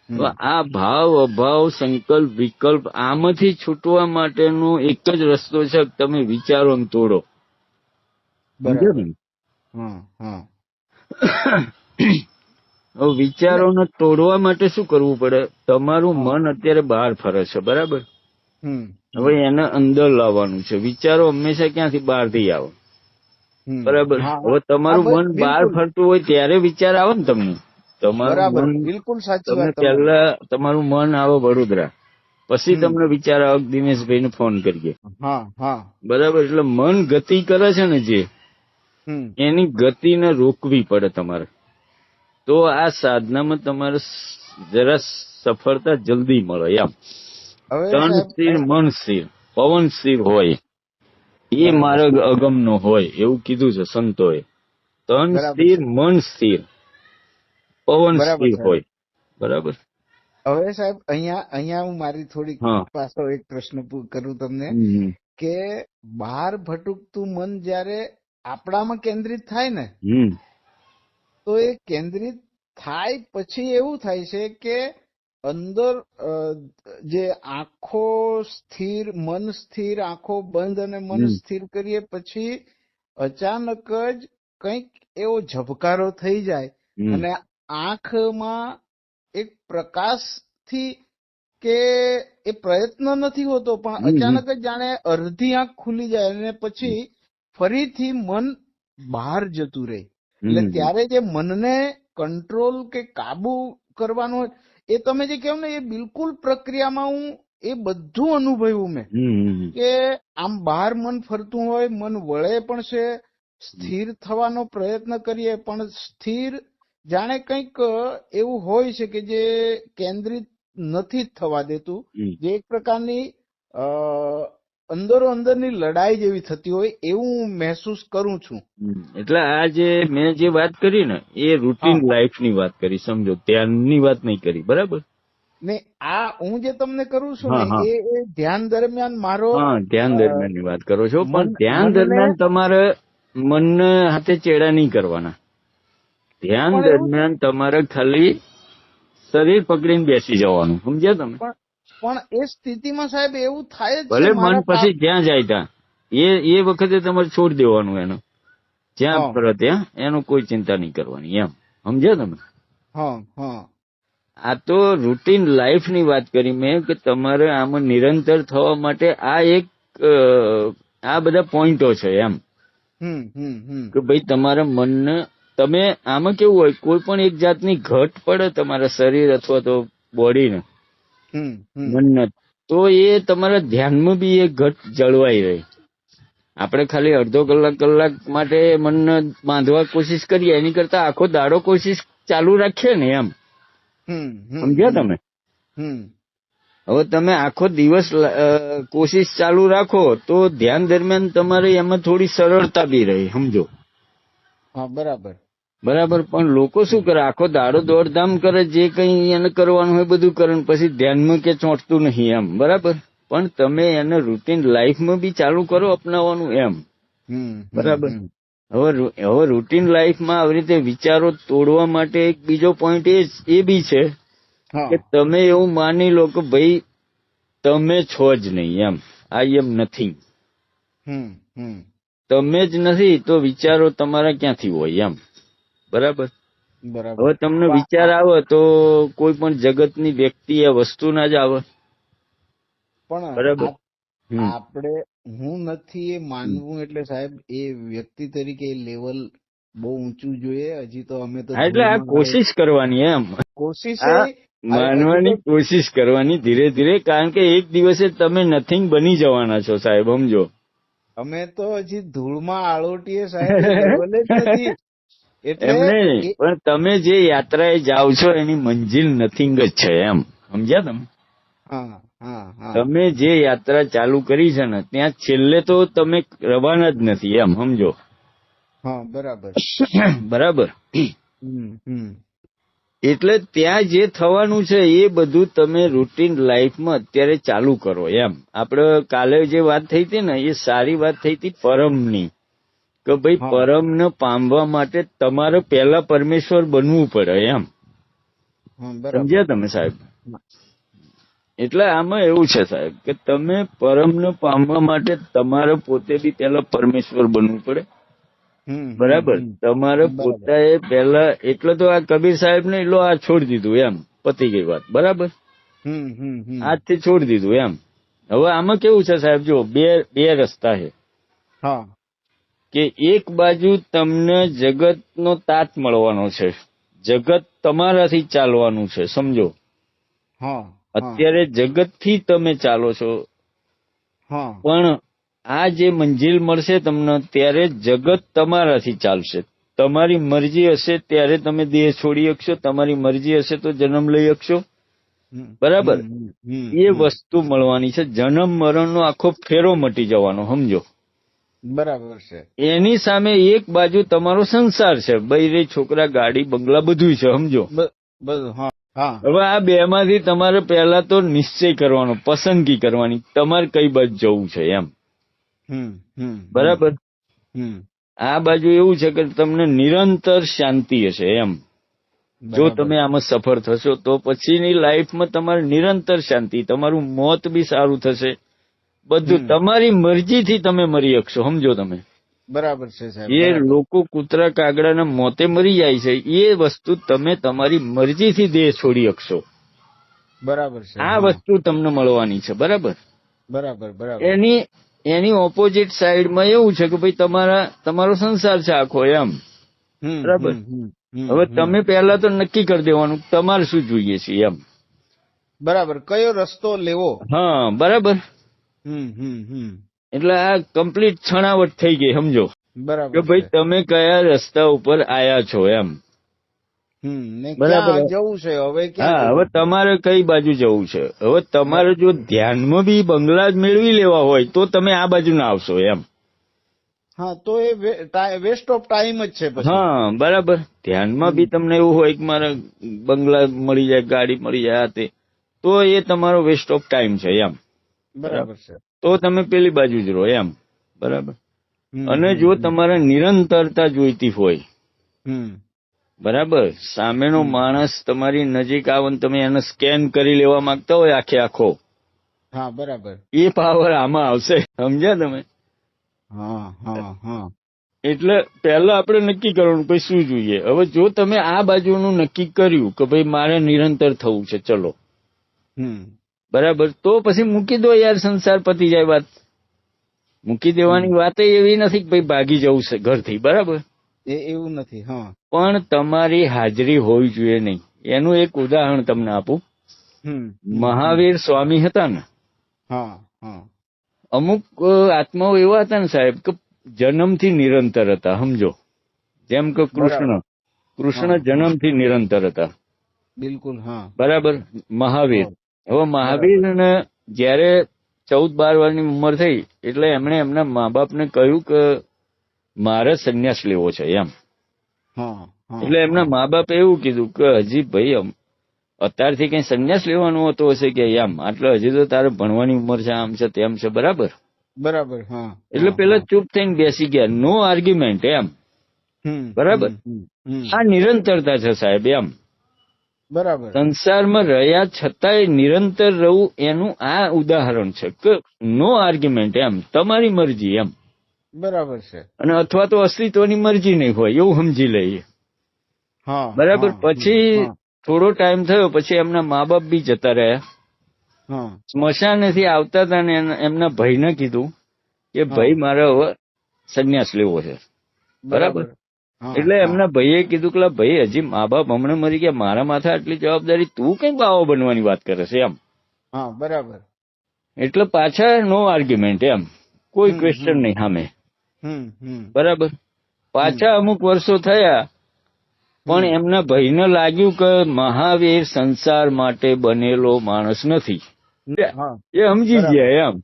હવે આ ભાવ અભાવ સંકલ્પ વિકલ્પ આમાંથી છૂટવા માટેનો એક જ રસ્તો છે, તમે વિચારોને તોડો. સમજો ને? વિચારોને તોડવા માટે શું કરવું પડે? તમારું મન અત્યારે બહાર ફરે છે, બરાબર? હવે એને અંદર લાવવાનું છે. વિચારો હંમેશા ક્યાંથી? બહારથી આવે, બરાબર? હવે તમારું મન બહાર ફરતું હોય ત્યારે વિચાર આવે ને તમને. તમારું મન, બિલકુલ સાચી તમે વાત. પહેલા તમારું મન આવે વડોદરા, પછી તમને વિચાર આવે દિનેશભાઈને ફોન કરીએ, બરાબર? એટલે મન ગતિ કરે છે ને જે, એની ગતિને રોકવી પડે તમારે. તો આ સાધનામાં તમારે જરા સફળતા જલ્દી મળે એમ. તન સ્થિર મન સ્થિર, પવન સ્થિર હોય એ માર્ગ અગમનો હોય એવું કીધું છે સંતોએ. તન સ્થિર મન સ્થિર પવન સ્થિર હોય, બરાબર? હવે સાહેબ અહીંયા હું મારી થોડી પાછો એક પ્રશ્ન કરું તમને કે બહાર ભટકતું મન જયારે આપણામાં કેન્દ્રિત થાય ને તો એ કેન્દ્રિત થાય પછી એવું થાય છે કે અંદર જે આંખો સ્થિર, મન સ્થિર, આંખો બંધ અને મન સ્થિર કરીએ પછી અચાનક જ કંઈક એવો ઝબકારો થઈ જાય અને આંખમાં એક પ્રકાશથી, કે એ પ્રયત્ન નથી હોતો પણ અચાનક જ જાણે અડધી આંખ ખુલી જાય અને પછી ફરીથી મન બહાર જતું રહે. એટલે ત્યારે જે મનને કંટ્રોલ કે કાબુ કરવાનો એ તમે જે કહો ને એ બિલકુલ પ્રક્રિયામાં હું એ બધું અનુભવ્યું મેં કે આમ બહાર મન ફરતું હોય, મન વળે પણ છે, સ્થિર થવાનો પ્રયત્ન કરીએ પણ સ્થિર જાણે કંઈક એવું હોય છે કે જે કેન્દ્રિત નથી જ થવા દેતું, જે એક પ્રકારની અંદરો અંદરની લડાઈ જેવી થતી હોય એવું હું મહેસૂસ કરું છું. એટલે આ જે મેં જે વાત કરી ને એ રૂટીન લાઈફની વાત કરી, સમજો, ધ્યાનની વાત નહીં કરી, બરાબર? ને આ હું જે તમને કરું છું ને એ ધ્યાન દરમિયાન મારો ધ્યાન દરમિયાનની વાત કરો છો, પણ ધ્યાન દરમિયાન તમારે મનને હાથે ચેડા નહીં કરવાના. ધ્યાન દરમિયાન તમારે ખાલી શરીર પકડીને બેસી જવાનું, સમજ્યા તમે? પણ એ સ્થિતિમાં સાહેબ એવું થાય જ ભલે મન પછી જ્યાં જાય ત્યાં એ વખતે તમારે છોડી દેવાનું એનું, જ્યાં ફરે ત્યાં, એનું કોઈ ચિંતા નહીં કરવાની એમ, સમજ્યા તમે? આ તો રૂટીન લાઈફની વાત કરી મેં કે તમારે આમાં નિરંતર થવા માટે આ બધા પોઈન્ટો છે એમ. કે ભાઈ તમારા મનને, તમે આમાં કેવું હોય, કોઈ પણ એક જાતની ઘટ પડે તમારા શરીર અથવા તો બોડીને, મનને, તો એ તમારા ધ્યાનમાં બી એ ઘટ જળવાઈ રહે. આપણે ખાલી અડધો કલાક માટે મનને બાંધવા કોશિશ કરીએ એની કરતા આખો દાડો કોશિશ ચાલુ રાખીએ ને એમ, સમજ્યા તમે? હવે તમે આખો દિવસ કોશિશ ચાલુ રાખો તો ધ્યાન દરમિયાન તમારે એમાં થોડી સરળતા બી રહે, સમજો? બરાબર. પણ લોકો શું કરે, આખો દાડો દોડધામ કરે, જે કંઈ એને કરવાનું હોય બધું કરે, પછી ધ્યાનમાં કે ચોંટતું નહીં એમ, બરાબર? પણ તમે એને રૂટીન લાઈફમાં બી ચાલુ કરો અપનાવવાનું એમ, બરાબર? હવે રૂટીન લાઈફમાં આવી રીતે વિચારો તોડવા માટે એક બીજો પોઈન્ટ એ બી છે કે તમે એવું માની લો કે ભાઈ તમે છો જ નહીં, એમ આઈ એમ નથિંગ. તમે જ નથી તો વિચારો તમારા ક્યાંથી હોય, એમ. બરાબર. હવે તમને વિચાર આવે તો કોઈ પણ જગતની વ્યક્તિ એ વસ્તુ ના જ આવે. પણ બરાબર. આપણે હું નથી એ માનવું એટલે સાહેબ એ વ્યક્તિ તરીકે લેવલ બહુ ઊંચું જોઈએ. હજી તો અમે તો એટલે આ કોશિશ કરવાની, એમ કોશિશ માનવાની કોશિશ કરવાની ધીરે ધીરે, કારણ કે એક દિવસે તમે નથિંગ બની જવાના છો સાહેબ, સમજો. અમે તો હજી ધૂળમાં આળોટીએ સાહેબ, લેવલ જ નથી. એમ નહીં, પણ તમે જે યાત્રાએ જાઓ છો એની મંજિલ નથિંગ જ છે, એમ સમજ્યા તમે. તમે જે યાત્રા ચાલુ કરી છે ને ત્યાં છેલ્લે તો તમે રવાના જ નથી, એમ સમજો. બરાબર બરાબર. એટલે ત્યાં જે થવાનું છે એ બધું તમે રૂટીન લાઈફમાં અત્યારે ચાલુ કરો, એમ. આપણે કાલે જે વાત થઈ હતી ને એ સારી વાત થઈ હતી પરમની, કે ભાઈ પરમને પામવા માટે તમારે પહેલા પરમેશ્વર બનવું પડે, એમ. સમજ્યા તમે સાહેબ. એટલે આમાં એવું છે સાહેબ કે તમે પરમને પામવા માટે તમારે પોતે બી પહેલા પરમેશ્વર બનવું પડે. બરાબર. તમારે પોતાએ પહેલા, એટલે તો આ કબીર સાહેબ ને લો આ છોડી દીધું, એમ પતી ગઈ વાત. બરાબર. આજથી છોડી દીધું, એમ. હવે આમાં કેવું છે સાહેબ, જો બે રસ્તા છે કે એક બાજુ તમને જગતનો તાત મળવાનો છે, જગત તમારાથી ચાલવાનું છે, સમજો. અત્યારે જગતથી તમે ચાલો છો, પણ આ જે મંજિલ મળશે તમને ત્યારે જગત તમારાથી ચાલશે. તમારી મરજી હશે ત્યારે તમે દેહ છોડી શકશો, તમારી મરજી હશે તો જન્મ લઈ શકશો. બરાબર. એ વસ્તુ મળવાની છે. જન્મ મરણનો આખો ફેરો મટી જવાનો, સમજો. બરાબર છે. એની સામે એક બાજુ તમારો સંસાર છે, બૈરી છોકરા ગાડી બંગલા બધું છે, સમજો. હવે આ બે માંથી તમારે પહેલા તો નિશ્ચય કરવાનો, પસંદગી કરવાની, તમારે કઈ બાજુ જવું છે, એમ. બરાબર. આ બાજુ એવું છે કે તમને નિરંતર શાંતિ હશે, એમ. જો તમે આમાં સફળ થશો તો પછીની લાઈફમાં તમારે નિરંતર શાંતિ, તમારું મોત બી સારું થશે, બધું તમારી મરજીથી તમે મરી શકશો, સમજો તમે. બરાબર છે સાહેબ. એ લોકો કૂતરા કાગડાના મોતે મરી જાય છે, એ વસ્તુ તમે તમારી મરજીથી દેહ છોડી શકશો. બરાબર છે. આ વસ્તુ તમને મળવાની છે. બરાબર. બરાબર. એની ઓપોઝિટ સાઈડમાં એવું છે કે ભાઈ તમારો સંસાર છે આખો, એમ. બરાબર. હવે તમે પહેલા તો નક્કી કરી દેવાનું તમારે શું જોઈએ છે, એમ. બરાબર. કયો રસ્તો લેવો. બરાબર. એટલે આ કમ્પ્લીટ છણાવટ થઈ ગઈ, સમજો. બરાબર. કે ભાઈ તમે કયા રસ્તા ઉપર આયા છો, એમ. બરાબર. જવું છે હવે. હવે તમારે કઈ બાજુ જવું છે. હવે તમારે જો ધ્યાનમાં બી બંગલા જ મેળવી લેવા હોય તો તમે આ બાજુ ના આવશો, એમ. તો એ વેસ્ટ ઓફ ટાઈમ જ છે. બરાબર. ધ્યાનમાં બી તમને એવું હોય કે મારે બંગલા મળી જાય, ગાડી મળી જાય, તે તો એ તમારો વેસ્ટ ઓફ ટાઈમ છે, એમ. બરાબર છે. તો તમે પેલી બાજુ જ રહો, એમ. બરાબર. અને જો તમારે નિરંતરતા જોઈતી હોય, બરાબર, સામેનો માણસ તમારી નજીક આવે ને તમે એને સ્કેન કરી લેવા માંગતા હોય આખો, બરાબર, એ પાવર આમાં આવશે, સમજ્યા તમે. એટલે પહેલા આપણે નક્કી કરવાનું ભાઈ શું જોઈએ. હવે જો તમે આ બાજુનું નક્કી કર્યું કે ભાઈ મારે નિરંતર થવું છે, ચલો, બરાબર, તો પછી મૂકી દો યાર, સંસાર પતી જાય. વાત મૂકી દેવાની વાત એવી નથી કે ભાઈ ભાગી જવું છે ઘરથી, બરાબર, એવું નથી. પણ તમારી હાજરી હોવી જોઈએ નહીં. એનું એક ઉદાહરણ તમને આપું. મહાવીર સ્વામી હતા ને, અમુક આત્માઓ એવા હતા ને સાહેબ કે જન્મથી નિરંતર હતા, સમજો. જેમ કે કૃષ્ણ જન્મથી નિરંતર હતા. બિલકુલ. બરાબર. મહાવીર, હવે મહાવીરને જયારે 14-12 વર્ષની ઉંમર થઈ એટલે એમણે એમના મા બાપને કહ્યું કે મારે સંન્યાસ લેવો છે, એમ. એટલે એમના મા બાપે એવું કીધું કે હજી ભાઈ અત્યારથી કઈ સંન્યાસ લેવાનો હોતો હશે કે એમ, આટલે હજી તો તારે ભણવાની ઉંમર છે, આમ છે તેમ છે, બરાબર. બરાબર. હા. એટલે પેલા ચૂપ થઈને બેસી ગયા, નો આર્ગ્યુમેન્ટ એમ. બરાબર. આ નિરંતરતા છે સાહેબ એમ. બરાબર. સંસારમાં રહ્યા છતાંય નિરંતર રહવું એનું આ ઉદાહરણ છે કે નો આર્ગ્યુમેન્ટ એમ, તમારી મરજી એમ. બરાબર છે. અને અથવા તો અસ્તિત્વની મરજી નહીં હોય એવું સમજી લઈએ. બરાબર. પછી થોડો ટાઈમ થયો પછી એમના મા બાપ બી જતા રહ્યા. સ્મશાનેથી આવતા હતા ને એમના ભાઈને કીધું કે ભાઈ મારે હવે સંન્યાસ લેવો છે. બરાબર. એટલે એમના ભાઈએ કીધું કે ભાઈ હજી મા બાપ હમણાં મરી ગયા, મારા માથે આટલી જવાબદારી, તું કઈ બાવો બનવાની વાત કરે છે એમ. બરાબર. એટલે પાછા નો આર્ગ્યુમેન્ટ એમ, કોઈ ક્વેશ્ચન નહીં સામે. બરાબર. પાછા અમુક વર્ષો થયા પણ એમના ભાઈને લાગ્યું કે મહાવીર સંસાર માટે બનેલો માણસ નથી, એ સમજી ગયા એમ.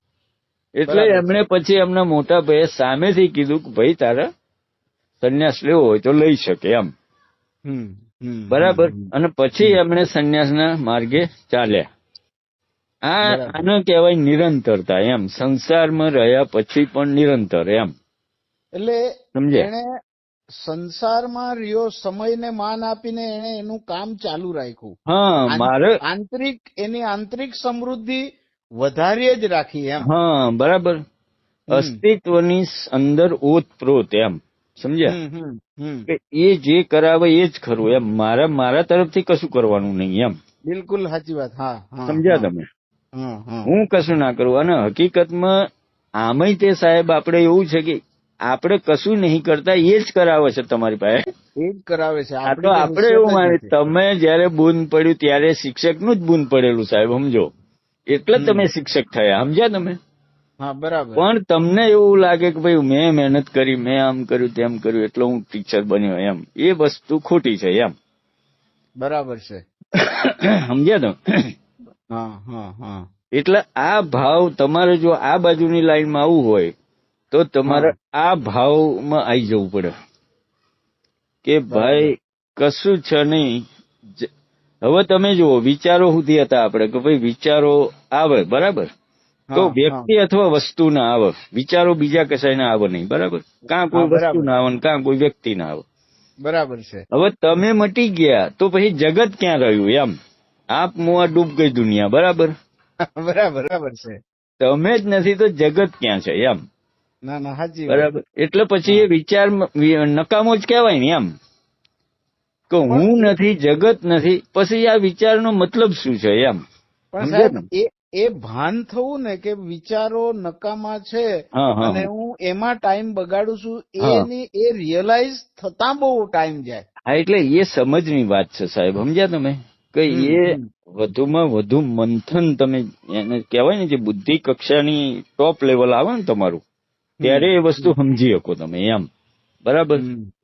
એટલે એમણે પછી એમના મોટા ભાઈએ સામેથી કીધું કે ભાઈ તારે સંન્યાસ લેવો હોય તો લઈ શકે એમ. બરાબર. અને પછી એમણે સંન્યાસના માર્ગે ચાલ્યા. આને કહેવાય નિરંતરતા એમ, સંસારમાં રહ્યા પછી પણ નિરંતર એમ. એટલે સમજ્યા? એને સંસારમાં રહ્યો, સમયને માન આપીને એને એનું કામ ચાલુ રાખ્યું. હા, મારે એની આંતરિક સમૃદ્ધિ વધારી જ રાખી એમ. હા, બરાબર. અસ્તિત્વની અંદર ઓતપ્રોત એમ. સમજ્યા? કે એ જે કરાવે એ જ ખરું એમ, મારા તરફથી કશું કરવાનું નહીં એમ. બિલકુલ સાચી વાત. સમજ્યા તમે? હું કશું ના કરું. અને હકીકતમાં આમય તે સાહેબ આપણે એવું છે કે આપણે કશું નહીં કરતા, એ જ કરાવે છે તમારી પાસે. એ જ કરાવે છે. આ તો આપણે એવું માને, તમે જયારે બૂંદ પડ્યું ત્યારે શિક્ષકનું જ બૂંદ પડેલું સાહેબ, સમજો. એટલે તમે શિક્ષક થયા. સમજ્યા તમે? બરાબર. પણ તમને એવું લાગે કે ભાઈ મેં મહેનત કરી, મેં આમ કર્યું તેમ કર્યું એટલે હું ટીચર બન્યો એમ, એ વસ્તુ ખોટી છે એમ. બરાબર છે. સમજ્યા તમે? એટલે આ ભાવ તમારે જો આ બાજુની લાઈનમાં આવવું હોય તો તમારે આ ભાવમાં આવી જવું પડે કે ભાઈ કશું છે નહીં. હવે તમે જુઓ, વિચારો સુધી હતા આપણે કે ભાઈ વિચારો આવે, બરાબર, તો વ્યક્તિ અથવા વસ્તુ ના આવે, વિચારો બીજા કશાય ના આવે નહીં. બરાબર. કાં કોઈ વસ્તુ ના આવે કાં કોઈ વ્યક્તિ ના આવે. બરાબર છે. હવે તમે મટી ગયા તો પછી જગત ક્યાં રહ્યું એમ? આપ મુઆ ડૂબ ગઈ દુનિયા. બરાબર. બરાબર છે. તમે જ નથી તો જગત ક્યાં છે એમ? ના સાચી. બરાબર. એટલે પછી એ વિચાર નકામો જ કહેવાય ને એમ, કે હું નથી, જગત નથી, પછી આ વિચારનો મતલબ શું છે એમ? પણ એ ભાન થવું ને કે વિચારો નકામા છે અને હું એમાં ટાઈમ બગાડું છું, એ રિયલાઇઝ થતા બહુ ટાઈમ જાય. હા, એટલે એ સમજની વાત છે સાહેબ. સમજ્યા તમે? કે એ વધુમાં વધુ મંથન, તમે એને કહેવાય ને જે બુદ્ધિ કક્ષાની ટોપ લેવલ આવે ને તમારું, ત્યારે એ વસ્તુ સમજી શકો તમે એમ. બરાબર.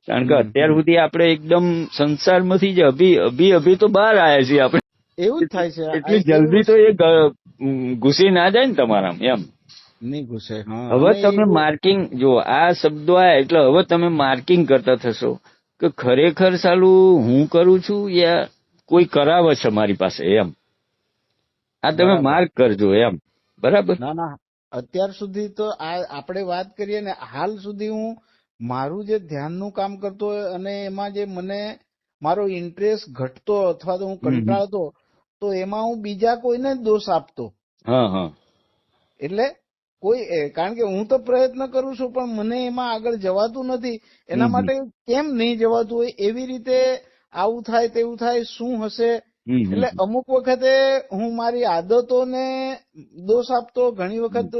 કારણ કે અત્યાર સુધી આપણે એકદમ સંસારમાંથી જ અભી તો બહાર આવ્યા છીએ આપણે. એવું જ થાય છે. એટલી જલ્દી તો એ ઘૂસી ના જાય ને તમારામાં એમ. નહીં ઘૂસે. હવે તમે માર્કિંગ જો આ શબ્દો આયા એટલે હવે તમે માર્કિંગ કરતા થશો કે ખરેખર સાલું હું કરું છું યા કોઈ કરાવે છે મારી પાસે એમ. આ તમે માર્ક કરજો એમ. બરાબર. ના અત્યાર સુધી તો આપણે વાત કરીએ ને, હાલ સુધી હું મારું જે ધ્યાનનું કામ કરતો હોય અને એમાં જે મને મારો ઇન્ટરેસ્ટ ઘટતો અથવા તો હું કંટાળતો, તો એમાં હું બીજા કોઈને દોષ આપતો. એટલે કારણ કે હું તો પ્રયત્ન કરું છું પણ મને એમાં આગળ જવાતું નથી. એના માટે કેમ નહીં જવાતું હોય, એવી રીતે આવું થાય તેવું થાય, શું હશે. એટલે અમુક વખતે હું મારી આદતોને દોષ આપતો, ઘણી વખત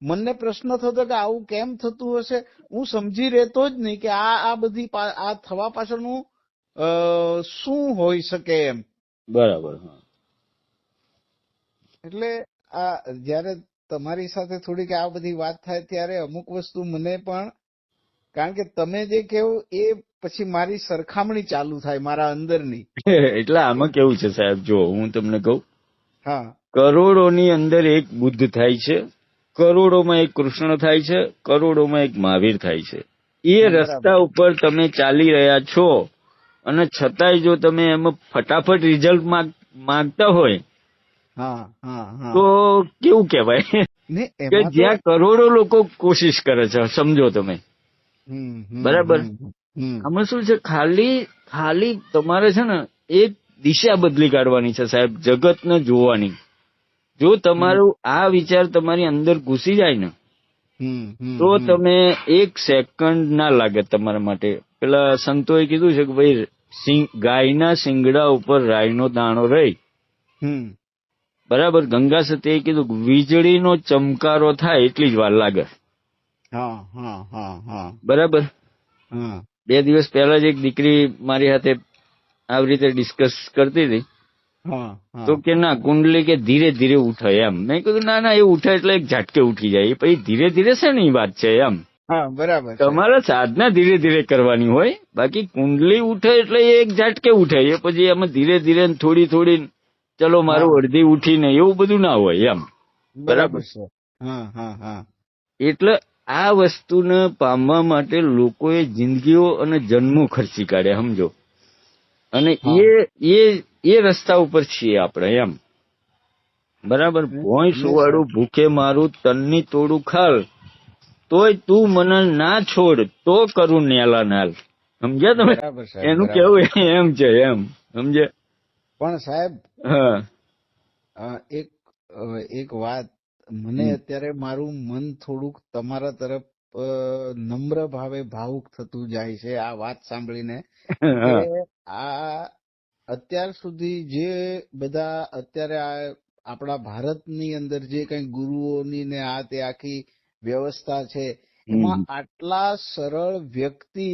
મને પ્રશ્ન થતો કે આવું કેમ થતું હશે. હું સમજી રહેતો જ નહીં કે આ બધી આ થવા પાછળનું શું હોઈ શકે એમ. બરાબર. એટલે આ જયારે તમારી સાથે થોડીક આ બધી વાત થાય ત્યારે અમુક વસ્તુ મને પણ, કારણ કે તમે જે કહેવું એ પછી મારી સરખામણી ચાલુ થાય મારા અંદરની. એટલે આમાં કેવું છે સાહેબ, જો હું તમને કહું, હા, કરોડોની અંદર એક બુદ્ધ થાય છે, કરોડોમાં એક કૃષ્ણ થાય છે, કરોડોમાં એક મહાવીર થાય છે. એ રસ્તા ઉપર તમે ચાલી રહ્યા છો અને છતાંય જો તમે એમાં ફટાફટ રિઝલ્ટ માંગતા હોય તો કેવું કહેવાય? ને કે એમાં તો જ્યાં કરોડો લોકો કોશિશ કરે છે, સમજો તમે. બરાબર. આમાં શું છે, ખાલી તમારે છે ને એક દિશા બદલી કાઢવાની છે સાહેબ, જગતને જોવાની. જો તમારું આ વિચાર તમારી અંદર ઘૂસી જાય ને તો તમે એક સેકન્ડ ના લાગે તમારા માટે. પેલા સંતોએ કીધું છે કે ભાઈ ગાયના શિંગડા ઉપર રાયનો દાણો રહી. બરાબર. ગંગા સતીએ કીધું કે વીજળીનો ચમકારો થાય એટલી જ વાર લાગે. બરાબર. 2 દિવસ પહેલા જ એક દીકરી મારી સાથે આવી રીતે ડિસ્કસ કરતી હતી, તો કે ના કુંડલી કે ધીરે ધીરે ઉઠે એમ. મેં કીધું ના એ ઉઠે એટલે એક ઝાટકે ઉઠી જાય. પછી ધીરે ધીરે શેની વાત છે એમ. બરાબર. તમારે સાધના ધીરે ધીરે કરવાની હોય, બાકી કુંડલી ઉઠે એટલે એક ઝાટકે ઉઠે. એ પછી એમાં ધીરે ધીરે થોડી ચલો મારું અડધી ઉઠીને એવું બધું ના હોય એમ. બરાબર. એટલે આ વસ્તુને પામવા માટે લોકોએ જિંદગીઓ અને જન્મો ખર્ચી કાઢ્યા, સમજો. અને એ રસ્તા ઉપર છીએ આપણે એમ. બરાબર. ભોંય સુવાડું ભૂખે મારું તનની તોડું ખાલ, તોય તું મને ના છોડ તો કરું નેલા નાલ. સમજ્યા તમે? એનું કેવું એમ છે એમ. સમજે? પણ સાહેબ એક વાત, મને અત્યારે મારું મન થોડુંક તમારા તરફ નમ્ર ભાવે ભાવુક થતું જાય છે આ વાત સાંભળીને. કે આ અત્યાર સુધી જે બધા અત્યારે આપણા ભારતની અંદર જે કઈ ગુરુઓની ને આ તે આખી વ્યવસ્થા છે, એમાં આટલા સરળ વ્યક્તિ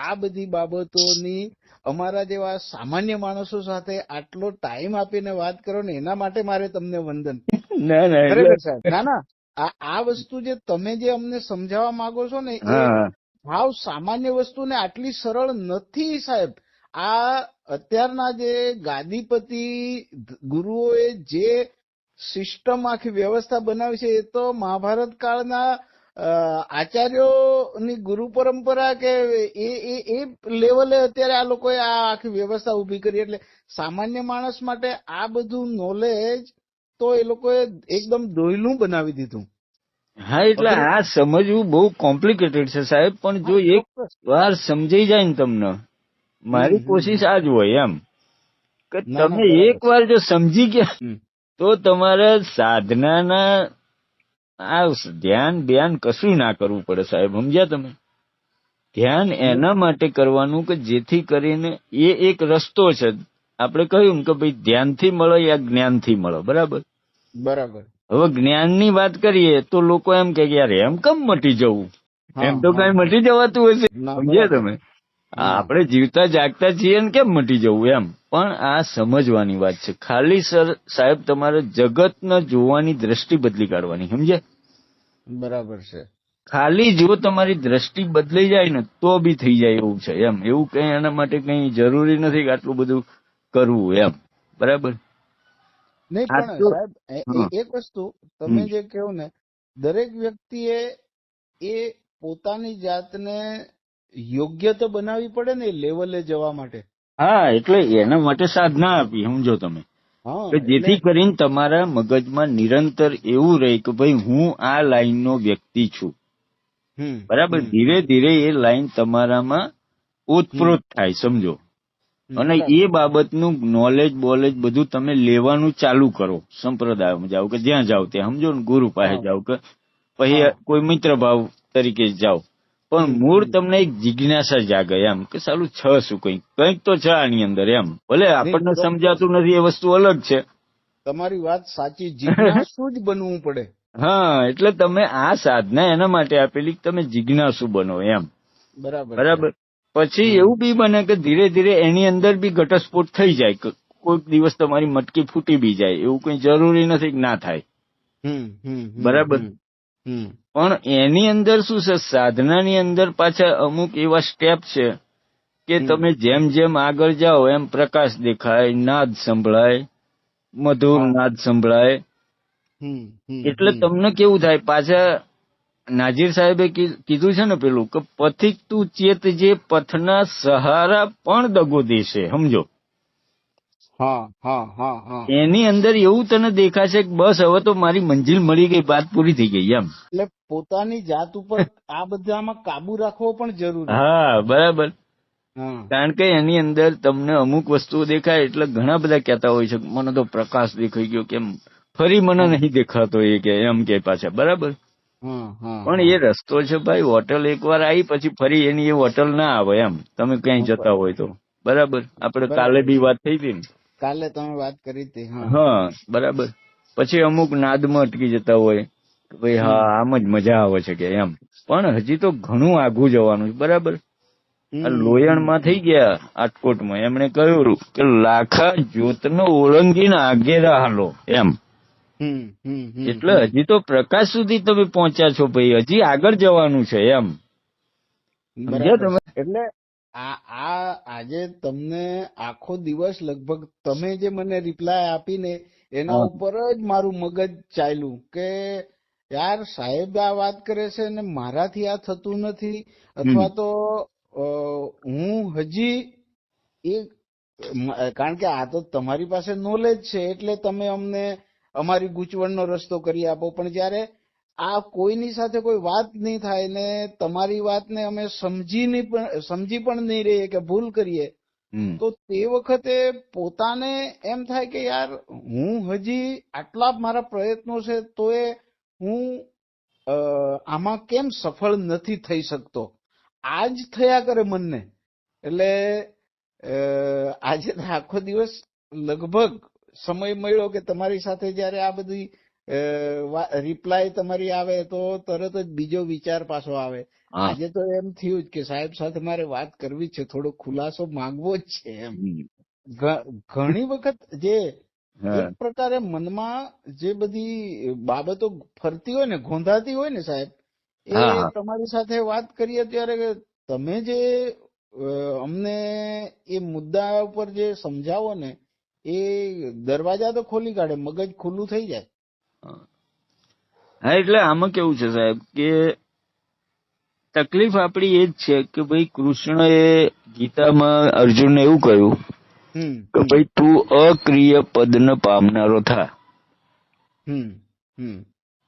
આ બધી બાબતોની અમારા જેવા સામાન્ય માણસો સાથે આટલો ટાઈમ આપીને વાત કરો ને, એના માટે મારે તમને વંદન. ખરેખર સાહેબ. ના આ વસ્તુ જે તમે જે અમને સમજાવવા માંગો છો ને, એ ભાવ સામાન્ય વસ્તુ ને આટલી સરળ નથી સાહેબ. આ અત્યારના જે ગાદીપતિ ગુરુઓએ જે સિસ્ટમ આખી વ્યવસ્થા બનાવી છે, એ તો મહાભારત કાળના આચાર્યોની ગુરુ પરંપરા કે એ લેવલે અત્યારે આ લોકોએ આ આખી વ્યવસ્થા ઉભી કરી. એટલે સામાન્ય માણસ માટે આ બધું નોલેજ તો એ લોકોએ એકદમ દોયલું બનાવી દીધું. હા, એટલે આ સમજવું બહુ કોમ્પ્લિકેટેડ છે સાહેબ. પણ જો એક વાર સમજાઈ જાય ને તમને, મારી કોશિશ આ જ હોય એમ કે તમે એક વાર જો સમજી ગયા તો તમારે સાધનાના આ ધ્યાન કશું ના કરવું પડે સાહેબ. સમજ્યા તમે? ધ્યાન એના માટે કરવાનું કે જેથી કરીને એ એક રસ્તો છે. આપણે કહ્યું કે ભાઈ ધ્યાનથી મળે યા જ્ઞાનથી મળે. બરાબર. હવે જ્ઞાનની વાત કરીએ તો લોકો એમ કે યાર એમ કેમ મટી જવું, એમ તો કઈ મટી જવાતું હશે. સમજ્યા તમે? આપણે જીવતા જાગતા છીએ ને કેમ મટી જવું એમ. પણ આ સમજવાની વાત છે. ખાલી સાહેબ તમારે જગતને જોવાની દ્રષ્ટિ બદલી કાઢવાની. સમજ્યા? બરાબર છે. ખાલી જો તમારી દ્રષ્ટિ બદલાઈ જાય ને તો બી થઈ જાય એવું છે એમ. એવું કઈ એના માટે કઈ જરૂરી નથી કે આટલું બધું કરવું એમ. બરાબર. નહીં, પણ સાહેબ એક વસ્તુ તમે જે કહો ને, દરેક વ્યક્તિએ એ પોતાની જાતને યોગ્ય તો બનાવવી પડે ને લેવલે જવા માટે. હા, એટલે એના માટે સાધના આપી. સમજો તમે? કે જેથી કરીને તમારા મગજમાં નિરંતર એવું રહે કે ભાઈ હું આ લાઈનનો વ્યક્તિ છું. બરાબર. ધીરે ધીરે એ લાઈન તમારામાં ઓતપ્રોત થાય. સમજો? અને એ બાબતનું નોલેજ બધું તમે લેવાનું ચાલુ કરો. સંપ્રદાયમાં જાઓ કે જ્યાં જાઓ ત્યાં, સમજો ને, ગુરુ પાસે જાઓ કે પછી કોઈ મિત્ર ભાવ તરીકે જાઓ. પણ મૂળ તમને એક જિજ્ઞાસા જાગે એમ કે સાલું છ શું કંઈક તો છે આની અંદર એમ. ભલે આપણને સમજાતું નથી એ વસ્તુ અલગ છે. તમારી વાત સાચી. જિજ્ઞાસુ જ બનવું પડે. હા, એટલે તમે આ સાધના એના માટે આપેલી કે તમે જિજ્ઞાસુ બનો એમ. બરાબર. પછી એવું બી બને કે ધીરે ધીરે એની અંદર બી ઘટસ્ફોટ થઈ જાય. કોઈક દિવસ તમારી મટકી ફૂટી બી જાય. એવું કઈ જરૂરી નથી કે ના થાય. બરાબર. પણ એની અંદર શું છે, સાધનાની અંદર પાછા અમુક એવા સ્ટેપ છે કે તમે જેમ જેમ આગળ જાઓ એમ પ્રકાશ દેખાય, નાદ સંભળાય, મધુર નાદ સંભળાય. એટલે તમને કેવું થાય, પાછા નાજીર સાહેબે કીધું છે ને પેલું કે પથિક તું ચેત જે પથના સહારા પણ દગો દેશે. સમજો? હા હા હા હા. એની અંદર એવું તને દેખાશે કે બસ હવે તો મારી મંજિલ મળી ગઈ, વાત પૂરી થઈ ગઈ એમ. એટલે પોતાની જાત ઉપર આ બધામાં કાબુ રાખવો પણ જરૂરી. હા, બરાબર. હા કારણ કે એની અંદર તમને અમુક વસ્તુઓ દેખાય એટલે ઘણા બધા કહેતા હોય છે મને તો પ્રકાશ દેખાઈ ગયો, કેમ ફરી મને નહીં દેખાતો, એ કે એમ કે પાછા, બરાબર. હા હા. પણ એ રસ્તો છે ભાઈ, હોટલ એકવાર આવી પછી ફરી એની એ હોટલ ના આવે એમ, તમે ક્યાંય જતા હોય તો, બરાબર. આપણે કાલે બી વાત થઈ હતી ને, કાલે તમે વાત કરી હતી. હા, બરાબર. પછી અમુક નાદમાં અટકી જતા હોય કે ભાઈ હા આમ જ મજા આવે છે કે એમ, પણ હજી તો ઘણું આઘું જવાનું છે, બરાબર. આ લોયણમાં થઈ ગયા રાજકોટમાં, એમણે કહ્યું કે લાખા જ્યોતનો ઓળંગીને આગેરા હાલો એમ. એટલે હજી તો પ્રકાશ સુધી તમે પહોંચ્યા છો ભાઈ, હજી આગળ જવાનું છે એમ. સમજ્યા તમે? એટલે આજે તમને આખો દિવસ લગભગ તમે જે મને રિપ્લાય આપીને એના ઉપર જ મારું મગજ ચાલ્યું કે યાર સાહેબ આ વાત કરે છે ને મારાથી આ થતું નથી, અથવા તો હું હજી કારણ કે આ તો તમારી પાસે નોલેજ છે એટલે તમે અમને અમારી ગૂંચવણનો રસ્તો કરી આપો, પણ જયારે આ કોઈની સાથે કોઈ વાત નહીં થાય ને તમારી વાતને અમે સમજી પણ નહીં રહીએ કે ભૂલ કરીએ, તો તે વખતે પોતાને એમ થાય કે યાર હું હજી આટલા મારા પ્રયત્નો છે તો એ હું આમાં કેમ સફળ નથી થઈ શકતો, આ જ થયા કરે મનને. એટલે આજે આખો દિવસ લગભગ સમય મળ્યો કે તમારી સાથે જયારે આ બધી રિપ્લાય તમારી આવે તો તરત જ બીજો વિચાર પાછો આવે. આજે તો એમ થયું જ કે સાહેબ સાથે મારે વાત કરવી છે, થોડો ખુલાસો માંગવો જ છે એમ. ઘણી વખત જે એક પ્રકારે મનમાં જે બધી બાબતો ફરતી હોય ને, ગોંધાતી હોય ને સાહેબ, એ તમારી સાથે વાત કરીએ ત્યારે તમે જે અમને એ મુદ્દા ઉપર જે સમજાવો ને એ દરવાજા તો ખોલી કાઢે, મગજ ખુલ્લું થઈ જાય. હા, એટલે આમાં કેવું છે સાહેબ કે તકલીફ આપણી એ જ છે કે ભાઈ કૃષ્ણએ ગીતામાં અર્જુનને એવું કહ્યું કે ભાઈ તું અક્રિય પદને પામનારો થા.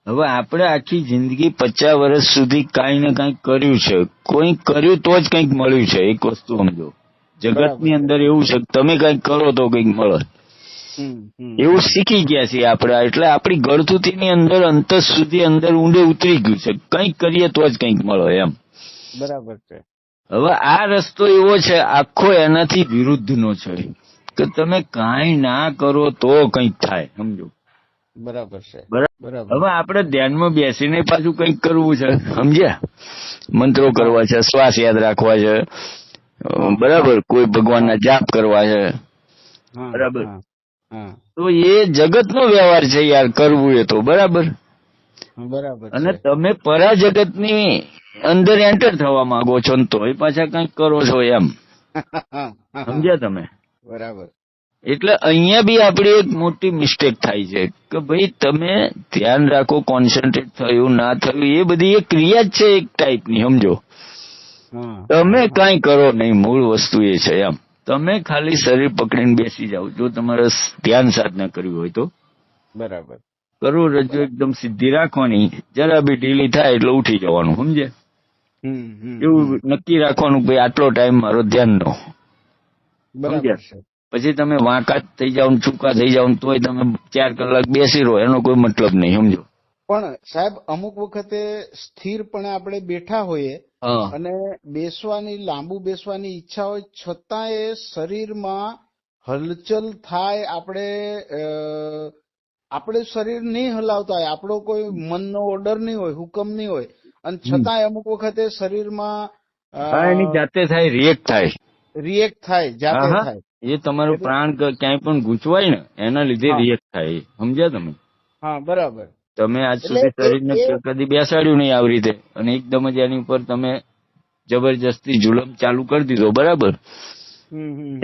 હવે આપણે આખી જિંદગી 50 વર્ષ સુધી કાંઈ ને કાંઈક કર્યું છે, કોઈ કર્યું તો જ કંઈક મળ્યું છે. એક વસ્તુ સમજો, જગતની અંદર એવું છે તમે કંઈક કરો તો કંઈક મળે, એવું શીખી ગયા છીએ આપણે. એટલે આપણી ગળથુથીની અંદર અંત સુધી અંદર ઊંડે ઉતરી ગયું છે, કંઈક કરીએ તો જ કંઈક મળે એમ. બરાબર છે. હવે આ રસ્તો એવો છે આખો એનાથી વિરુદ્ધનો છે કે તમે કાંઈ ના કરો તો કંઈક થાય, સમજો. બરાબર છે. હવે આપણે ધ્યાનમાં બેસીને પાછું કંઈક કરવું છે, સમજ્યા? મંત્રો કરવા છે, શ્વાસ યાદ રાખવા છે, બરાબર, કોઈ ભગવાનના જાપ કરવા છે, બરાબર. તો એ જગતનો વ્યવહાર છે યાર, કરવું એ તો, બરાબર. અને તમે પરાજગતની અંદર એન્ટર થવા માંગો છો ને તોય પાછા કંઈક કરો છો એમ, સમજ્યા તમે? બરાબર. એટલે અહીંયા બી આપણી એક મોટી મિસ્ટેક થાય છે કે ભાઈ તમે ધ્યાન રાખો, કોન્સન્ટ્રેટ થયું ના થયું એ બધી એક ક્રિયા જ છે એક ટાઈપની, સમજો. તમે કાંઈ કરો નહીં, મૂળ વસ્તુ એ છે એમ. તમે ખાલી શરીર પકડીને બેસી જાઓ, જો તમારે ધ્યાન સાધના કરવી હોય તો. બરાબર. કરોડરજ્જુ એકદમ સીધી રાખવાની, જરા બી ઢીલી થાય એટલે ઉઠી જવાનું, સમજે? એવું નક્કી રાખવાનું ભાઈ આટલો ટાઈમ મારો ધ્યાનનો, સમજ્યા? પછી તમે વાંકા થઈ જાવ, ચૂકા થઈ જાવ તોય તમે 4 કલાક બેસી રહો, એનો કોઈ મતલબ નહીં, સમજો. પણ સાહેબ અમુક વખતે સ્થિરપણે આપણે બેઠા હોઈએ અને લાંબુ બેસવાની ઈચ્છા હોય છતાં એ શરીરમાં હલચલ થાય, આપણે શરીર નહીં હલાવતા હોય, આપણો કોઈ મનનો ઓર્ડર નહીં હોય, હુકમ નહીં હોય, અને છતાંય અમુક વખતે શરીરમાં એની જાતે થાય, રિએક્ટ થાય, જાતે થાય. એ તમારો પ્રાણ ક્યાંય પણ ગૂંચવાય ને એના લીધે રિએક્ટ થાય, સમજ્યા તમે? હા, બરાબર. તમે આજ સુધી શરીરને કદી બેસાડ્યું નહીં આવી રીતે, અને એકદમ જ એની ઉપર તમે જબરજસ્તી જુલમ ચાલુ કરી દીધો, બરાબર.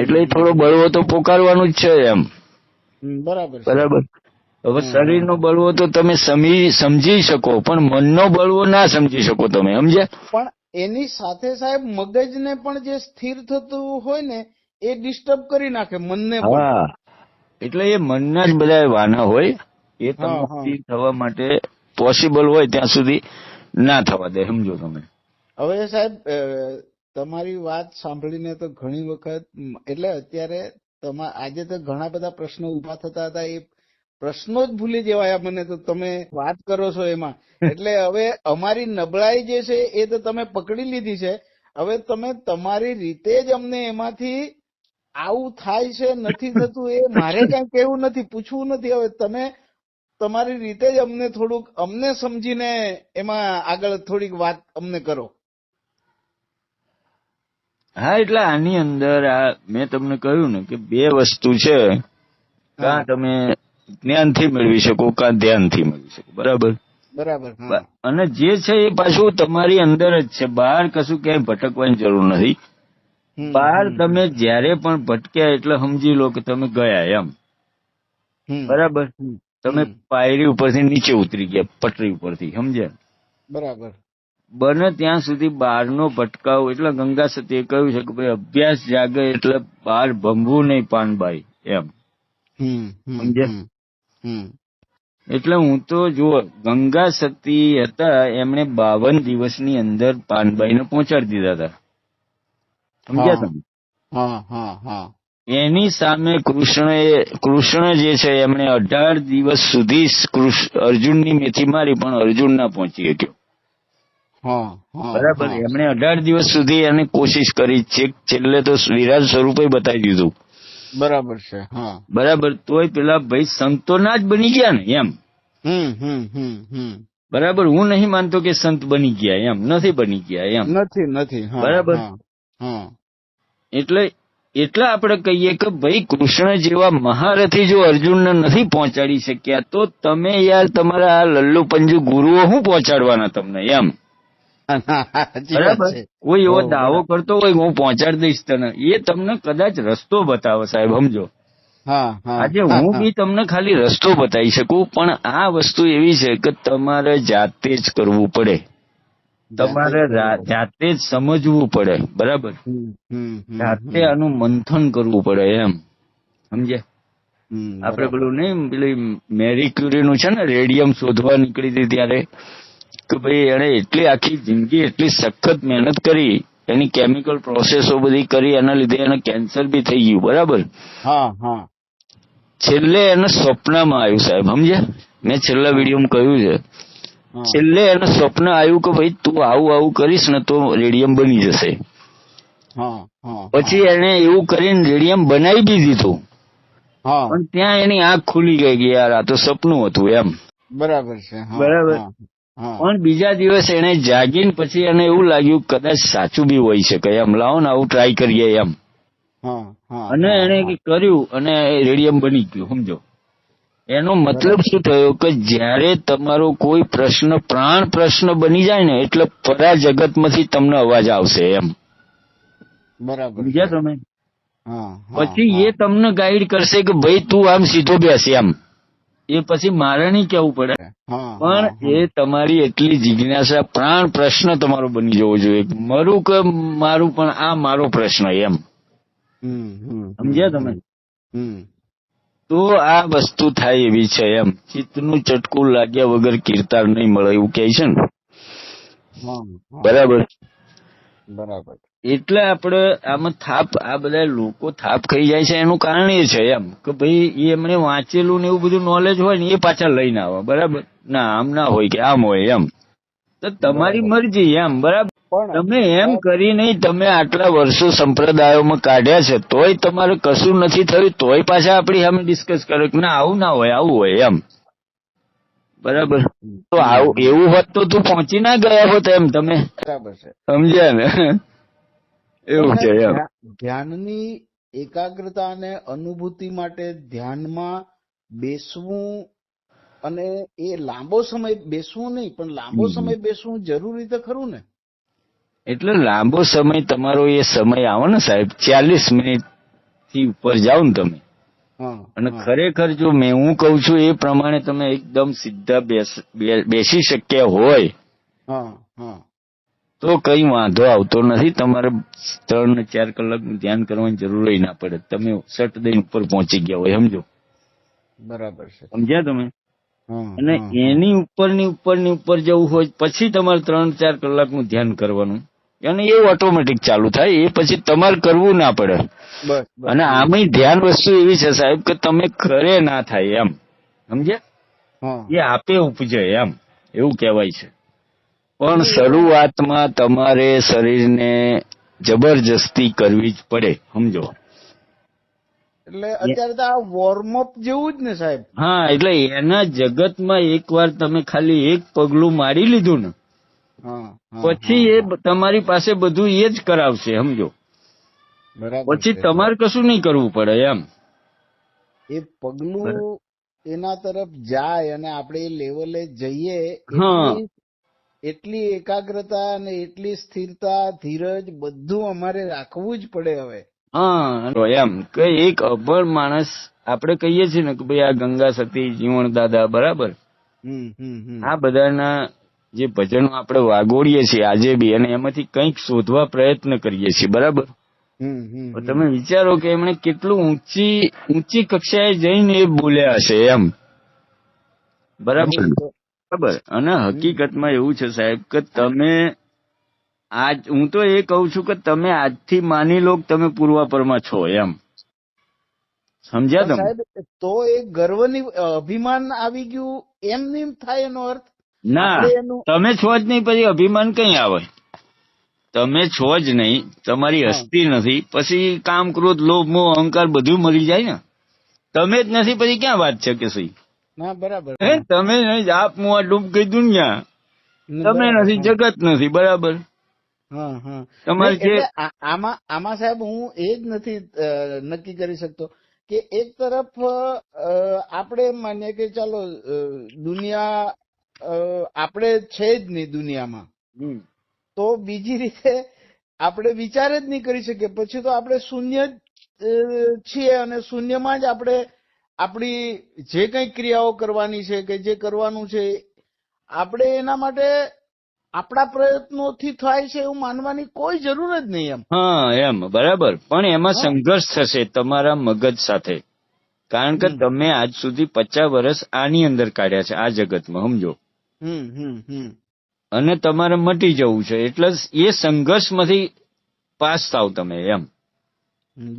એટલે થોડો બળવો તો પોકારવાનું જ છે એમ, બરાબર. હવે શરીરનો બળવો તો તમે સમજી શકો, પણ મનનો બળવો ના સમજી શકો તમે, સમજ્યા? પણ એની સાથે સાહેબ મગજને પણ જે સ્થિર થતું હોય ને એ ડિસ્ટર્બ કરી નાખે મનને પણ. એટલે એ મનના જ બધા વાના હોય, એ તમારાથી થવા માટે પોસિબલ હોય ત્યાં સુધી ના થવા દે, સમજો તમે. હવે સાહેબ તમારી વાત સાંભળીને તો ઘણી વખત એટલે અત્યારે આજે તો ઘણા બધા પ્રશ્નો ઉભા થતા હતા, એ પ્રશ્નો જ ભૂલી જવાયા મને તો તમે વાત કરો છો એમાં. એટલે હવે અમારી નબળાઈ જે છે એ તો તમે પકડી લીધી છે. હવે તમે તમારી રીતે જ અમને એમાંથી આવું થાય છે નથી થતું એ મારે કઈ કહેવું નથી, પૂછવું નથી. હવે તમે તમારી રીતે જ અમને થોડુંક અમને સમજીને એમાં આગળ થોડીક વાત અમને કરો. હા, એટલે આની અંદર મેં તમને કહ્યું ને કે બે વસ્તુ છે, કાં તમે જ્ઞાનથી મેળવી શકો કાં ધ્યાનથી મેળવી શકો. બરાબર બરાબર. અને જે છે એ પાછું તમારી અંદર જ છે, બહાર કશું ક્યાંય ભટકવાની જરૂર નથી. બહાર તમે જયારે પણ ભટક્યા એટલે સમજી લો કે તમે ગયા એમ. બરાબર, તમે પાયરી ઉપરથી નીચે ઉતરી ગયા, પટરી ઉપરથી, સમજ્યા? બરાબર. બને ત્યાં સુધી બહારનો ભટકાવ, એટલે ગંગા સતીએ કહ્યું છે કે ભાઈ અભ્યાસ જાગે એટલે બહાર ભમવું નહીં પાનબાઈ, એમ. સમજ્યા? એટલે હું તો જુઓ, ગંગા સતી હતા, એમણે 52 દિવસની અંદર પાનબાઈને પહોંચાડી દીધા હતા. સમજ્યા તમે? એની સામે કૃષ્ણ જે છે એમણે 18 દિવસ સુધી અર્જુનની મેથી મારી, પણ અર્જુન ના પહોંચી શક્યો. બરાબર, એમણે 18 દિવસ સુધી એને કોશિશ કરી, છેલ્લે તો વિરાટ સ્વરૂપે બતાવી દીધું. બરાબર છે. બરાબર, તોય પેલા ભાઈ સંતો ના જ બની ગયા ને, એમ. બરાબર, હું નહીં માનતો કે સંત બની ગયા, એમ નથી બની ગયા, એમ નથી. બરાબર, એટલે આપણે કહીએ કે ભાઈ કૃષ્ણ જેવા મહારથી જો અર્જુનને નથી પહોંચાડી શક્યા, તો તમે યાર તમારા આ લલ્લુ પંજુ ગુરુઓ શું પહોંચાડવાના તમને, એમ. બરાબર, કોઈ એવો દાવો કરતો હોય હું પહોંચાડી દઈશ તને, એ તમને કદાચ રસ્તો બતાવે, સાહેબ, સમજો. આજે હું બી તમને ખાલી રસ્તો બતાવી શકું, પણ આ વસ્તુ એવી છે કે તમારે જાતે જ કરવું પડે, તમારે જાતે જ સમજવું પડે. બરાબર, જાતે આનું મંથન કરવું પડે, એમ. સમજે? આપડે પેલું નહીં, પેલી મેરી ક્યુરી નું છે ને, રેડિયમ શોધવા નીકળી હતી ત્યારે, કે ભાઈ એને એટલી આખી જિંદગી એટલી સખત મહેનત કરી, એની કેમિકલ પ્રોસેસો બધી કરી, એના લીધે એને કેન્સર બી થઈ ગયું. બરાબર, છેલ્લે એને સ્વપ્નમાં આવ્યું, સાહેબ, સમજ્યા? મેં છેલ્લા વિડીયોમાં કહ્યું છે, છેલ્લે એને સ્વપ્ન આવ્યું કે ભાઈ તું આવું કરીશ ને તો રેડિયમ બની જશે. પછી એને એવું કરીને રેડિયમ બનાવી બી દીધું, પણ ત્યાં એની આંખ ખુલી ગઈ કે યાર આ તો સપનું હતું, એમ. બરાબર છે. બરાબર, પણ બીજા દિવસે એને જાગીને પછી એને એવું લાગ્યું કદાચ સાચું બી હોય શકે, એમ, લાવો ને આવું ટ્રાય કરીએ, એમ. અને એને કર્યું અને રેડિયમ બની ગયું, સમજો? એનો મતલબ શું થયો કે જયારે તમારો કોઈ પ્રશ્ન પ્રાણ પ્રશ્ન બની જાય ને, એટલે પરા જગતમાંથી તમને અવાજ આવશે, એમ. બરાબર, સમજ્યા તમે? પછી એ તમને ગાઈડ કરશે કે ભાઈ તું આમ સીધો બેસ, એમ. એ પછી મારે નહીં કહેવું પડે, પણ એ તમારી એટલી જિજ્ઞાસા, પ્રાણ પ્રશ્ન તમારો બની જવો જોઈએ, મરું કે મારું, પણ આ મારો પ્રશ્ન, એમ. સમજ્યા તમે? તો આ વસ્તુ થાય એવી છે, એમ. ચિત્તનું ચટકું લાગ્યા વગર કીર્તાર નહીં મળે, એવું કહે છે ને. બરાબર. એટલે આપણે આમાં આ બધા લોકો થાપ ખાઈ જાય છે, એનું કારણ એ છે, એમ, કે ભાઈ એમણે વાંચેલું ને એવું બધું નોલેજ હોય ને એ પાછા લઈને આવે. બરાબર, ના આમ ના હોય કે આમ હોય, એમ. તો તમારી મરજી, એમ. બરાબર, તમે એમ કરી નહીં, તમે આટલા વર્ષો સંપ્રદાયોમાં કાઢ્યા છે, તોય તમારે કશું નથી થયું, તોય પાછા આપણી સામે ડિસ્કસ કરે કે ના આવું ના હોય, આવું હોય, એમ. બરાબર, તો આવું એવું હોત તો તું પહોંચી ના ગયા હોત, એમ. તમે બરાબર છે, સમજ્યા ને? એવું છે, એમ. ધ્યાનની એકાગ્રતા અને અનુભૂતિ માટે ધ્યાનમાં બેસવું, અને એ લાંબો સમય બેસવું નહીં, પણ લાંબો સમય બેસવું જરૂરી તો ખરું ને? એટલે લાંબો સમય તમારો એ સમય આવો ને, સાહેબ, 40 મિનિટ થી ઉપર જાઓ ને તમે, અને ખરેખર જો હું કઉ છું એ પ્રમાણે તમે એકદમ સીધા બેસી શક્યા હોય તો કઈ વાંધો આવતો નથી. તમારે 3 ને 4 કલાકનું ધ્યાન કરવાની જરૂર ના પડે, તમે સટ દઈને ઉપર પહોંચી ગયા હોય, સમજો? બરાબર છે. સમજ્યા તમે? હા, અને હા, એની ઉપરની ઉપર જવું હોય પછી તમારે 3-4 કલાકનું ધ્યાન કરવાનું, અને એ ઓટોમેટિક ચાલુ થાય, એ પછી તમારે કરવું ના પડે. બસ બસ. અને આમાંય ધ્યાન વસ્તુ એવી છે સાહેબ કે તમે કરે ના થાય એમ, સમજ્યા? હા. એ આપે ઉપજે એમ, એવું કહેવાય છે. પણ એટલે એવું શરૂઆતમાં તમારે શરીરને જબરજસ્તી કરવી જ પડે, સમજો. એટલે અત્યારે તો આ વોર્મઅપ જેવું જ ને સાહેબ. હા, એટલે એના જગતમાં એકવાર તમે ખાલી એક પગલું મારી લીધું ને, હા, હા, પછી હા, એ હા. તમારી પાસે બધું એ જ કરાવશે, સમજો. બરાબર પછી છે. તમારે કશું નહીં કરવું પડે એમ. એ પગલું એના તરફ જાય અને આપણે એ લેવલે જઈએ, હા એટલી એકાગ્રતા અને એટલી સ્થિરતા, ધીરજ બધું અમારે રાખવું જ પડે હવે. હા, એમ કે એક અભણ માણસ, આપણે કહીએ છીએ ને કે ભાઈ આ ગંગા સતી, જીવણ દાદા, બરાબર, હમ હમ હમ આ બધાના જે ભજનો આપણે વાગોડીએ છીએ આજે બી, અને એમાંથી કંઈક શોધવા પ્રયત્ન કરીએ છીએ, બરાબર. હમ હમ તો હમ. તમે વિચારો કે એમણે કેટલું ઊંચી કક્ષાએ જઈને એ બોલ્યા હશે એમ, બરાબર. બરાબર. અને હકીકતમાં એવું છે સાહેબ કે તમે હું તો એ કહું છું કે તમે આજથી માની લો કે તમે પૂર્વાપરમાં છો એમ, સમજ્યા પણ તમે? સાહેબ તો એ ગર્વની અભિમાન આવી ગયું એમ નહીં થાય એનો અર્થ? ના, આપણે એનું તમે છો જ નહીં પછી અભિમાન કઈ આવે? તમે છો જ નહીં, તમારી હા હસ્તી નથી, પછી કામ, ક્રોધ, લોભ, મોહ, અહંકાર બધું મરી જાય ને. તમે જ નથી પછી ક્યાં વાત છે કે સહી? ના બરાબર. તમે નહીં, આપ મુઆ ડૂબ ગઈ દુનિયા, તમે બરાબર. નથી, જગત નથી, બરાબર. હા હા. તમારે નહીં જે એટલે આમાં સાહેબ હું એ જ નથી નક્કી કરી શકતો કે એક તરફ આપણે એમ માનીએ કે ચાલો દુનિયા આપણે છે જ નહીં દુનિયામાં, તો બીજી રીતે આપણે વિચાર જ નહીં કરી શકીએ. પછી તો આપણે શૂન્ય જ છીએ અને શૂન્યમાં જ આપણે આપણી જે કંઈ ક્રિયાઓ કરવાની છે કે જે કરવાનું છે આપણે એના માટે આપણા પ્રયત્નોથી થાય છે એવું માનવાની કોઈ જરૂર જ નહીં એમ. હા એમ, બરાબર. પણ એમાં હા. સંઘર્ષ થશે તમારા મગજ સાથે, કારણ કે તમે આજ સુધી 50 વર્ષ આની અંદર કાઢ્યા છે, આ જગતમાં, સમજો. હમ હમ હમ. અને તમારે મટી જવું છે, એટલે એ સંઘર્ષમાંથી પાસ થાવ તમે એમ,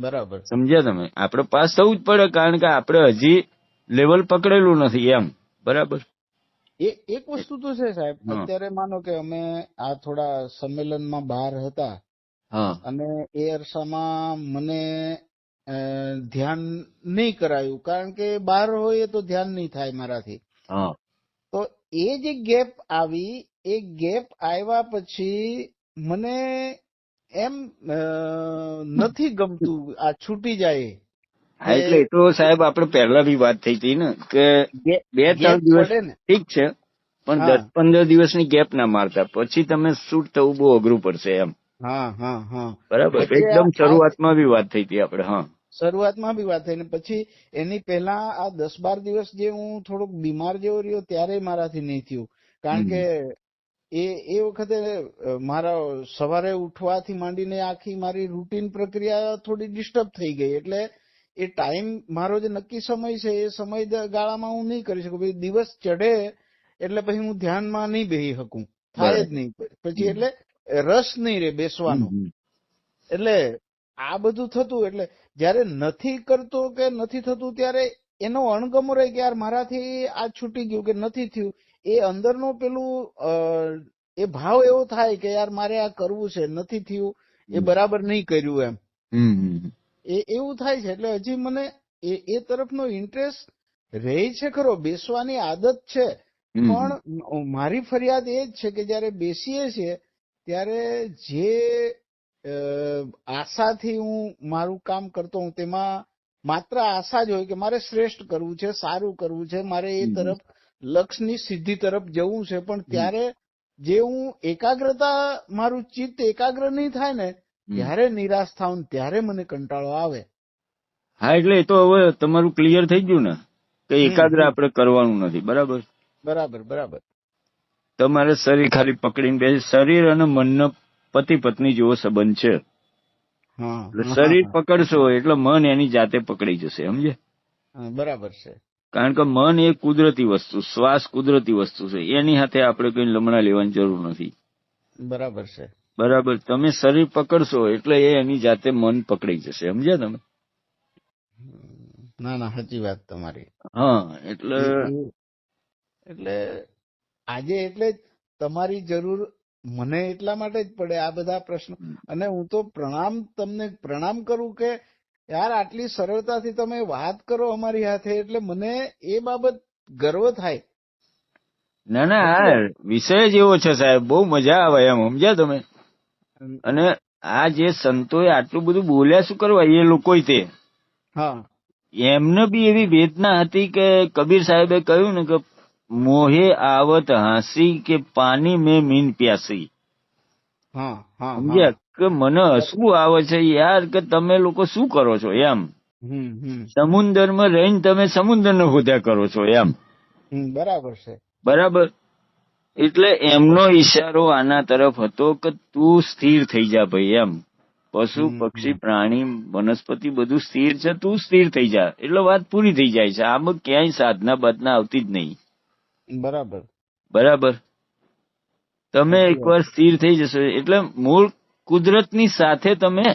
બરાબર. સમજ્યા તમે? આપણે પાસ થવું જ પડે, કારણ કે આપણે હજી લેવલ પકડેલું નથી એમ, બરાબર. એક વસ્તુ તો છે સાહેબ, હા અત્યારે માનો કે અમે આ થોડા સંમેલનમાં બહાર હતા હા અને એ અરસામાં મને ધ્યાન નહીં કરાયું, કારણ કે બહાર હોય તો ધ્યાન નહીં થાય મારાથી. હા તો એ જે ગેપ આવી, એ ગેપ આવ્યા પછી મને એમ નથી ગમતું આ છૂટી જાય હા, કે એટલે એ તો સાહેબ આપણે પહેલા બી વાત થઈ હતી ને કે ગેપ 2-3 દિવસ પડે ને. ઠીક છે, પણ હા 10-15 દિવસની ગેપ ના મારતા, પછી તમે શૂટ થવું બહુ અઘરું પડશે એમ, હા હા હા. બરાબર. પછી એકદમ શરૂઆતમાં બી વાત થઈ હતી આપણે. હા શરૂઆતમાં બી વાત થઈ ને પછી એની પહેલા આ 10-12 દિવસ જે હું થોડોક બીમાર જેવો રહ્યો ત્યારે મારાથી નહીં થયું, કારણ કે એ વખતે મારા સવારે ઉઠવાથી માંડીને આખી મારી રૂટીન પ્રક્રિયા થોડી ડિસ્ટર્બ થઈ ગઈ. એટલે એ ટાઈમ મારો જે નક્કી સમય છે એ સમય ગાળામાં હું નહીં કરી શકું. પછી દિવસ ચઢે એટલે પછી હું ધ્યાનમાં નહીં બેસી શકું, થાય જ બરાબર. નહીં. પછી એટલે રસ નહીં રે બેસવાનો. એટલે આ બધું થતું. એટલે જયારે નથી કરતો કે નથી થતું ત્યારે એનો અણગમો રહે કે યાર મારાથી આ છૂટી ગયું કે નથી થયું. એ અંદરનો પેલું એ ભાવ એવો થાય કે યાર મારે આ કરવું છે, નથી થયું, એ બરાબર નહીં કર્યું એમ. એવું થાય છે. એટલે હજી મને એ તરફનો ઇન્ટરેસ્ટ રહે છે ખરો, બેસવાની આદત છે. પણ મારી ફરિયાદ એ જ છે કે જયારે બેસીએ છીએ ત્યારે જે આશાથી હું મારું કામ કરતો હું તેમાં માત્ર આશા જ હોય કે મારે શ્રેષ્ઠ કરવું છે, સારું કરવું છે, મારે એ તરફ લક્ષ્યની સિદ્ધિ તરફ જવું છે. પણ ત્યારે જે હું એકાગ્રતા, મારું ચિત્ત એકાગ્ર નહીં થાય ને ત્યારે નિરાશ થાઉં, ત્યારે મને કંટાળો આવે. હા, એટલે એ તો હવે તમારું ક્લિયર થઈ ગયું ને કે એકાગ્ર આપણે કરવાનું નથી, બરાબર. બરાબર બરાબર. તમારે શરીર ખાલી પકડીને બે, શરીર અને મનનો પતિ પત્ની જેવો સંબંધ છે. એટલે શરીર પકડશો એટલે મન એની જાતે પકડી જશે, સમજે? બરાબર છે. કારણ કે મન એ કુદરતી વસ્તુ, શ્વાસ કુદરતી વસ્તુ છે, એની સાથે આપણે કઈ લમણા લેવાની જરૂર નથી. બરાબર છે. બરાબર. તમે શરીર પકડશો એટલે એ એની જાતે મન પકડી જશે. સમજ્યા તમે? ના ના, સાચી વાત તમારી. હા, એટલે એટલે આજે એટલે જ તમારી જરૂર મને એટલા માટે જ પડે આ બધા પ્રશ્નો. અને હું તો તમને પ્રણામ કરું કે યાર આટલી સરળતાથી તમે વાત કરો અમારી સાથે, એટલે મને એ બાબત ગર્વ થાય. ના ના, આ વિષય જ એવો છે સાહેબ, બહુ મજા આવે એમ. સમજ્યા તમે? અને આ જે સંતોએ આટલું બધું બોલ્યા શું કરવા, એ લોકોય તે હા, એમને બી એવી વેદના હતી કે કબીર સાહેબે કહ્યું ને કે મોહે આવત હાંસી કે પાણી મેં મીન પ્યાસી. હા, હા, સમજ્યા? કે મને હસવું આવે છે યાર કે તમે લોકો શું કરો છો એમ. સમુંદરમાં રહીને તમે સમુદ્રને હોદ્યા કરો છો એમ. બરાબર છે. બરાબર. એટલે એમનો ઈશારો આના તરફ હતો કે તું સ્થિર થઈ જા ભાઈ એમ. પશુ પક્ષી પ્રાણી વનસ્પતિ બધું સ્થિર છે, તું સ્થિર થઈ જા એટલે વાત પૂરી થઈ જાય છે. આમાં ક્યાંય સાધના બાધના આવતી જ નહીં. બરાબર. બરાબર. તમે એકવાર સ્થિર થઈ જશો એટલે મૂળ કુદરતની સાથે તમે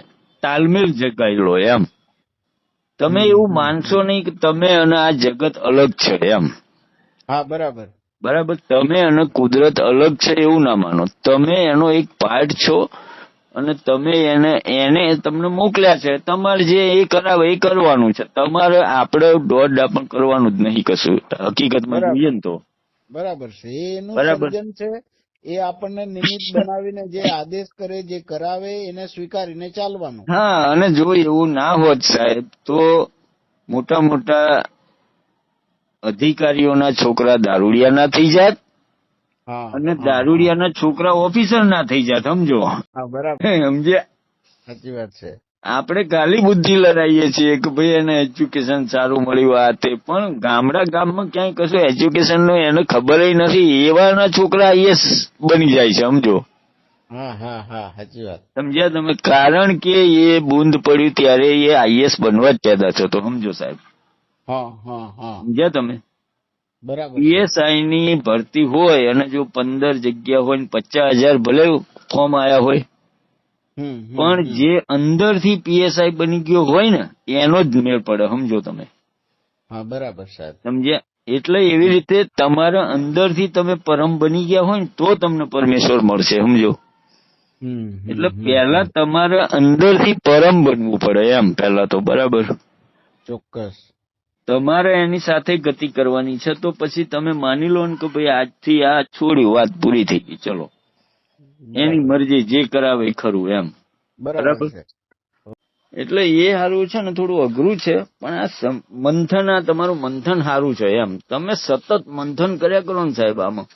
તાલમેલ જગાઈ લો એમ. તમે એવું માનશો નહીં કે તમે અને આ જગત અલગ છે એમ. હા, બરાબર. બરાબર. તમે અને કુદરત અલગ છે એવું ના માનો. તમે એનો એક પાર્ટ છો અને તમે એને તમને મોકલ્યા છે. તમારે જે એ કરાવે એ કરવાનું છે. તમારે આપણે દોડ દાપણ કરવાનું જ નહીં કશું, હકીકતમાં જોઈએ ને તો. બરાબર છે. એનું બરાબર. સર્જન છે, એ આપણને નિમિત્ત બનાવીને જે આદેશ કરે, જે કરાવે એને સ્વીકારીને ચાલવાનું. હા, અને જો એવું ના હોત સાહેબ તો મોટા મોટા અધિકારીઓના છોકરા દારૂડિયા ના થઈ જાત અને દારૂડિયાના છોકરા ઓફિસર ના થઈ જાત. સમજો? સમજ્યા? સાચી વાત છે. આપણે ખાલી બુદ્ધિ લડાઈએ છીએ કે ભાઈ એને એજ્યુકેશન સારું મળ્યું આ તે, પણ ગામમાં ક્યાંય કશું એજ્યુકેશન નો એને ખબર નથી. એવાના છોકરા આઈએસ બની જાય છે. સમજો? સાચી વાત. સમજ્યા તમે? કારણ કે એ બૂંદ પડ્યું ત્યારે એ આઈએસ બનવા જ પેદા થતો. સમજો સાહેબ? સમજ્યા તમે? બરાબર. પીએસઆઈ ની ભરતી હોય અને જો 15 જગ્યા હોય ને 50,000 ભલે ફોર્મ આયા હોય, પણ જે અંદરથી પીએસઆઈ બની ગયો હોય ને એનો જ મેળ પડે. સમજો તમે? બરાબર સાહેબ. સમજ્યા? એટલે એવી રીતે તમારા અંદરથી તમે પરમ બની ગયા હોય ને તો તમને પરમેશ્વર મળશે. સમજો? એટલે પહેલા તમારે અંદરથી પરમ બનવું પડે એમ પહેલા તો. બરાબર? ચોક્કસ. તમારે એની સાથે ગતિ કરવાની છે. તો પછી તમે માની લો ને કે ભાઈ આજથી આ છોડ્યું, વાત પૂરી થઈ ગઈ, ચલો એની મરજી, જે કરાવે ખરું એમ. બરાબર. એટલે એ સારું છે ને, થોડું અઘરું છે, પણ આ મંથન, આ તમારું મંથન સારું છે એમ. તમે સતત મંથન કર્યા કરો ને સાહેબ આમાં,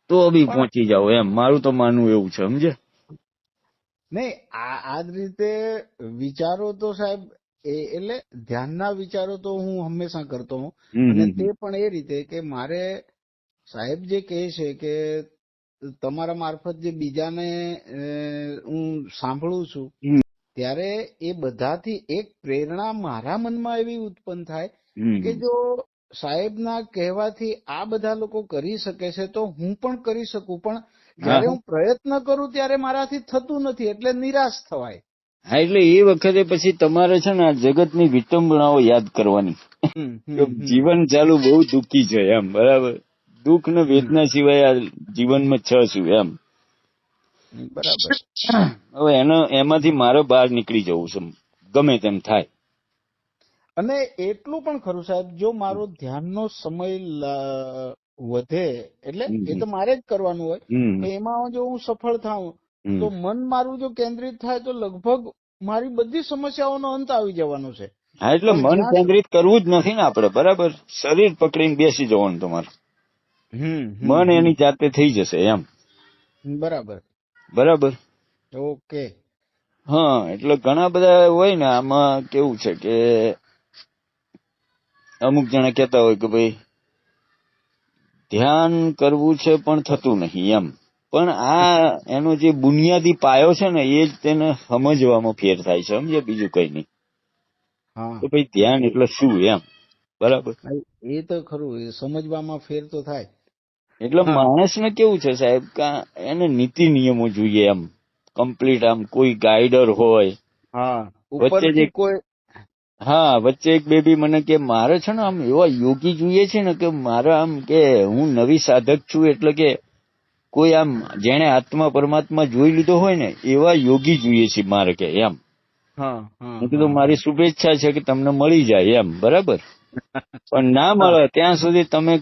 તો બી પહોંચી જાઓ એમ. મારું તો માનવું એવું છે. સમજે? નહીં, આ જ રીતે વિચારો તો સાહેબ, એટલે ધ્યાનના વિચારો તો હું હંમેશા કરતો હોઉં. અને તે પણ એ રીતે કે મારે સાહેબ જે કહે છે કે તમારા મારફત જે બીજાને હું સાંભળું છું, ત્યારે એ બધાથી એક પ્રેરણા મારા મનમાં એવી ઉત્પન્ન થાય કે જો સાહેબના કહેવાથી આ બધા લોકો કરી શકે છે તો હું પણ કરી શકું. પણ જયારે હું પ્રયત્ન કરું ત્યારે મારાથી થતું નથી, એટલે નિરાશ થવાય. હા, એટલે એ વખતે પછી તમારે છે ને આ જગતની વિટંબણાઓ યાદ કરવાની. જીવન ચાલુ બહુ દુઃખી છે એમ. બરાબર? દુઃખ ને વેદના સિવાય આ જીવનમાં છે શું એમ. બરાબર. હવે એમાંથી મારે બહાર નીકળી જવું છે, ગમે તેમ થાય. અને એટલું પણ ખરું સાહેબ, જો મારો ધ્યાનનો સમય વધે, એટલે એ તો મારે જ કરવાનું હોય, તો એમાં જો હું સફળ થાઉં તો મન મારું જો કેન્દ્રિત થાય તો લગભગ મારી બધી સમસ્યાઓનો અંત આવી જવાનો છે. હા, એટલે મન કેન્દ્રિત કરવું જ નથી ને આપણે. બરાબર? શરીર પકડીને બેસી જવાનું તમારે. મન એની જાતે થઈ જશે એમ. બરાબર. બરાબર. ઓકે. હા, એટલે ઘણા બધા હોય ને આમાં કેવું છે કે અમુક જણા કહેતા હોય કે ભાઈ ધ્યાન કરવું છે પણ થતું નહીં એમ. પણ આ એનો જે બુનિયાદી પાયો છે ને એ જ તેને સમજવામાં ફેર થાય છે. સમજે? બીજું કઈ નહીં. તો ભાઈ ધ્યાન એટલે શું એમ. બરાબર. એ તો ખરું, એ સમજવામાં ફેર તો થાય. એટલે હા. માણસને કેવું છે સાહેબ કે એને નીતિ નિયમો જોઈએ, એમ કમ્પ્લીટ, આમ કોઈ ગાઈડર હોય. હા, વચ્ચે જ ઉપરથી કોઈ વચ્ચે એક બેબી મને કે મારે છે ને આમ એવા યોગી જોઈએ છે ને કે મારે આમ કે હું નવી સાધક છું, એટલે કે કોઈ આમ જેને આત્મા પરમાત્મા જોઈ લીધો હોય ને એવા યોગી જોઈએ છે મારે કે એમ. હા હા મેં કીધું મારી શુભેચ્છા છે કે તમને મળી જાય એમ, બરાબર. પણ ના હા. મળે ત્યાં સુધી તમે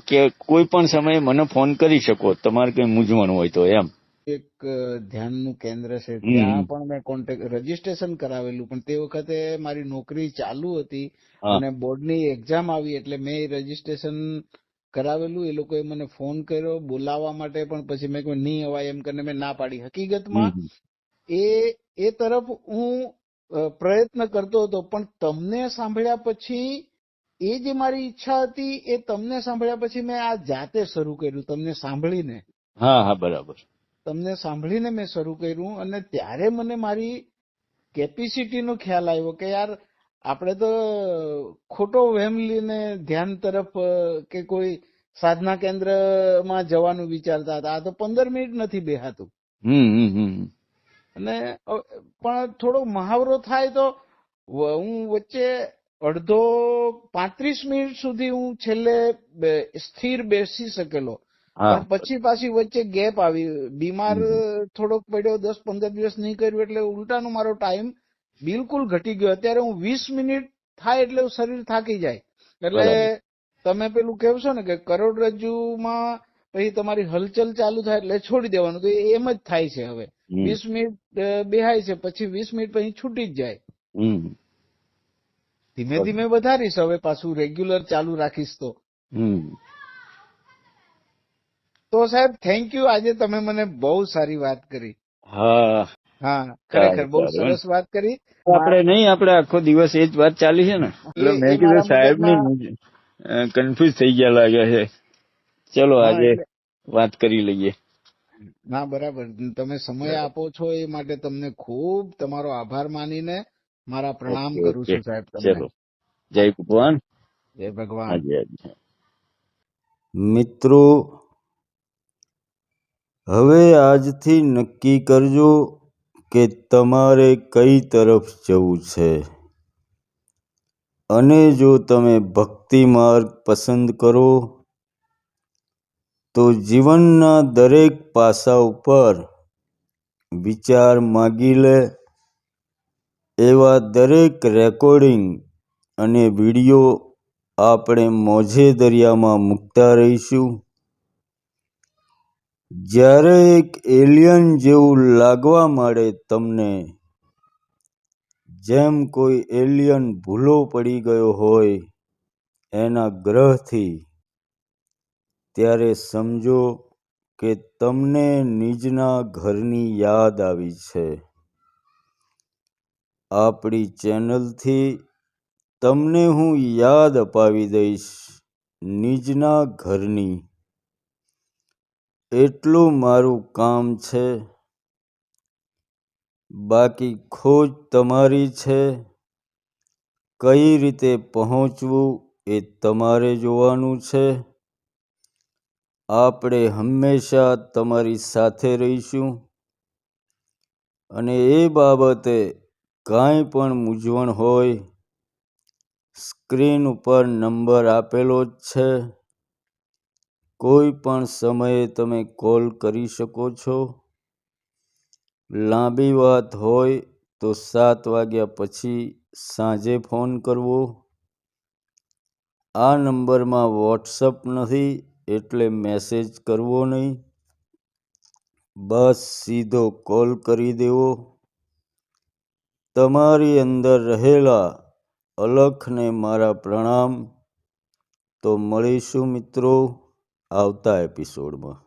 કોઈ પણ સમયે મને ફોન કરી શકો, તમારે કઈ મૂંઝવણ હોય તો એમ. એક ધ્યાનનું કેન્દ્ર છે, હમ ત્યાં પણ મેં રજીસ્ટ્રેશન કરાવેલું, પણ તે વખતે મારી નોકરી ચાલુ હતી હા અને બોર્ડની એક્ઝામ આવી એટલે મેં રજીસ્ટ્રેશન કરાવેલું. એ લોકોએ મને ફોન કર્યો બોલાવવા માટે, પણ પછી મેં કહ્યું નહીં અવાય એમ કરીને મેં ના પાડી. હકીકતમાં હમ એ તરફ હું પ્રયત્ન કરતો હતો, પણ તમને સાંભળ્યા પછી એ જે મારી ઈચ્છા હતી એ તમને સાંભળ્યા પછી મેં આ જાતે શરૂ કર્યું. હા હા બરાબર. તમને સાંભળીને મેં શરૂ કર્યું અને ત્યારે મને મારી કેપેસિટીનો ખ્યાલ આવ્યો કે યાર આપણે તો ખોટો વહેમ લઈને ધ્યાન તરફ કે કોઈ સાધના કેન્દ્રમાં જવાનું વિચારતા હતા. આ તો 15 મિનિટ નથી બેહાતું. અને પણ થોડો મહાવરો થાય તો હું વચ્ચે અડધો 35 મિનિટ સુધી હું છેલ્લે સ્થિર બેસી શકેલો. હા પણ પછી પાછી વચ્ચે ગેપ આવી, બીમાર થોડોક પડ્યો, 10-15 દિવસ નહીં કર્યું એટલે ઉલટાનો મારો ટાઈમ બિલકુલ ઘટી ગયો. અત્યારે હું 20 મિનિટ થાય એટલે શરીર થાકી જાય. એટલે બરાબર. તમે પેલું કહેશો ને કે કરોડરજ્જુમાં પછી તમારી હલચલ ચાલુ થાય એટલે છોડી દેવાનું, તો એમ જ થાય છે. હવે 20 મિનિટ બેહાય છે, પછી 20 મિનિટ પછી છૂટી જ જાય. ધીમે ધીમે વધારીશ, હવે પાછું રેગ્યુલર ચાલુ રાખીશ. તો સાહેબ થેન્ક યુ, આજે તમે મને બહુ સારી વાત કરી. હા હા, ખરેખર સારું બહુ સારું. સરસ વાત કરી. આપણે આખો દિવસ એ જ વાત ચાલી છે ને, એટલે મેં એ કીધું મારા સાહેબ મગજમાં. ની કન્ફ્યુઝ થઈ ગયા લાગે છે, ચલો હા, આજે એટલે વાત કરી લઈએ. ના, બરાબર. તમે સમય આપો છો એ માટે તમને ખૂબ તમારો આભાર માનીને મારા પ્રણામ ઓકે કરું ઓકે, છું સાહેબ તમને. ચલો, જય ભગવાન. જય ભગવાન. હાજી હાજી. મિત્રો, હવે આજથી નક્કી કરજો કે તમારે કઈ તરફ જવું છે. અને જો તમે ભક્તિ માર્ગ પસંદ કરો તો જીવનના દરેક પાસા ઉપર વિચાર માગી લે એવા દરેક રેકોર્ડિંગ અને વિડીયો આપણે મોજે દરિયામાં મૂકતા રહીશું. જ્યારે એક એલિયન જેવું લાગવા માંડે તમને, જેમ કોઈ એલિયન ભૂલો પડી ગયો હોય એના ગ્રહથી, ત્યારે સમજો કે તમને નિજના ઘરની યાદ આવી છે. આપણી ચેનલથી તમને હું યાદ અપાવી દઈશ નિજના ઘરની. એટલું મારું કામ છે. બાકી ખોજ તમારી છે. કઈ રીતે પહોંચવું એ તમારે જોવાનું છે. આપણે હંમેશા તમારી સાથે રહીશું અને એ બાબતે કાંઈ પણ મૂંઝવણ હોય, સ્ક્રીન ઉપર નંબર આપેલો જ છે. કોઈ પણ સમયે તમે કોલ કરી શકો છો. લાંબી વાત હોય તો 7 વાગ્યા પછી સાંજે ફોન કરવો. આ નંબરમાં વોટ્સઅપ નથી એટલે મેસેજ કરવો નહીં, બસ સીધો કોલ કરી દેવો. તમારી અંદર રહેલા અલખને મારા પ્રણામ. તો મળીશું મિત્રો આવતા એપિસોડમાં.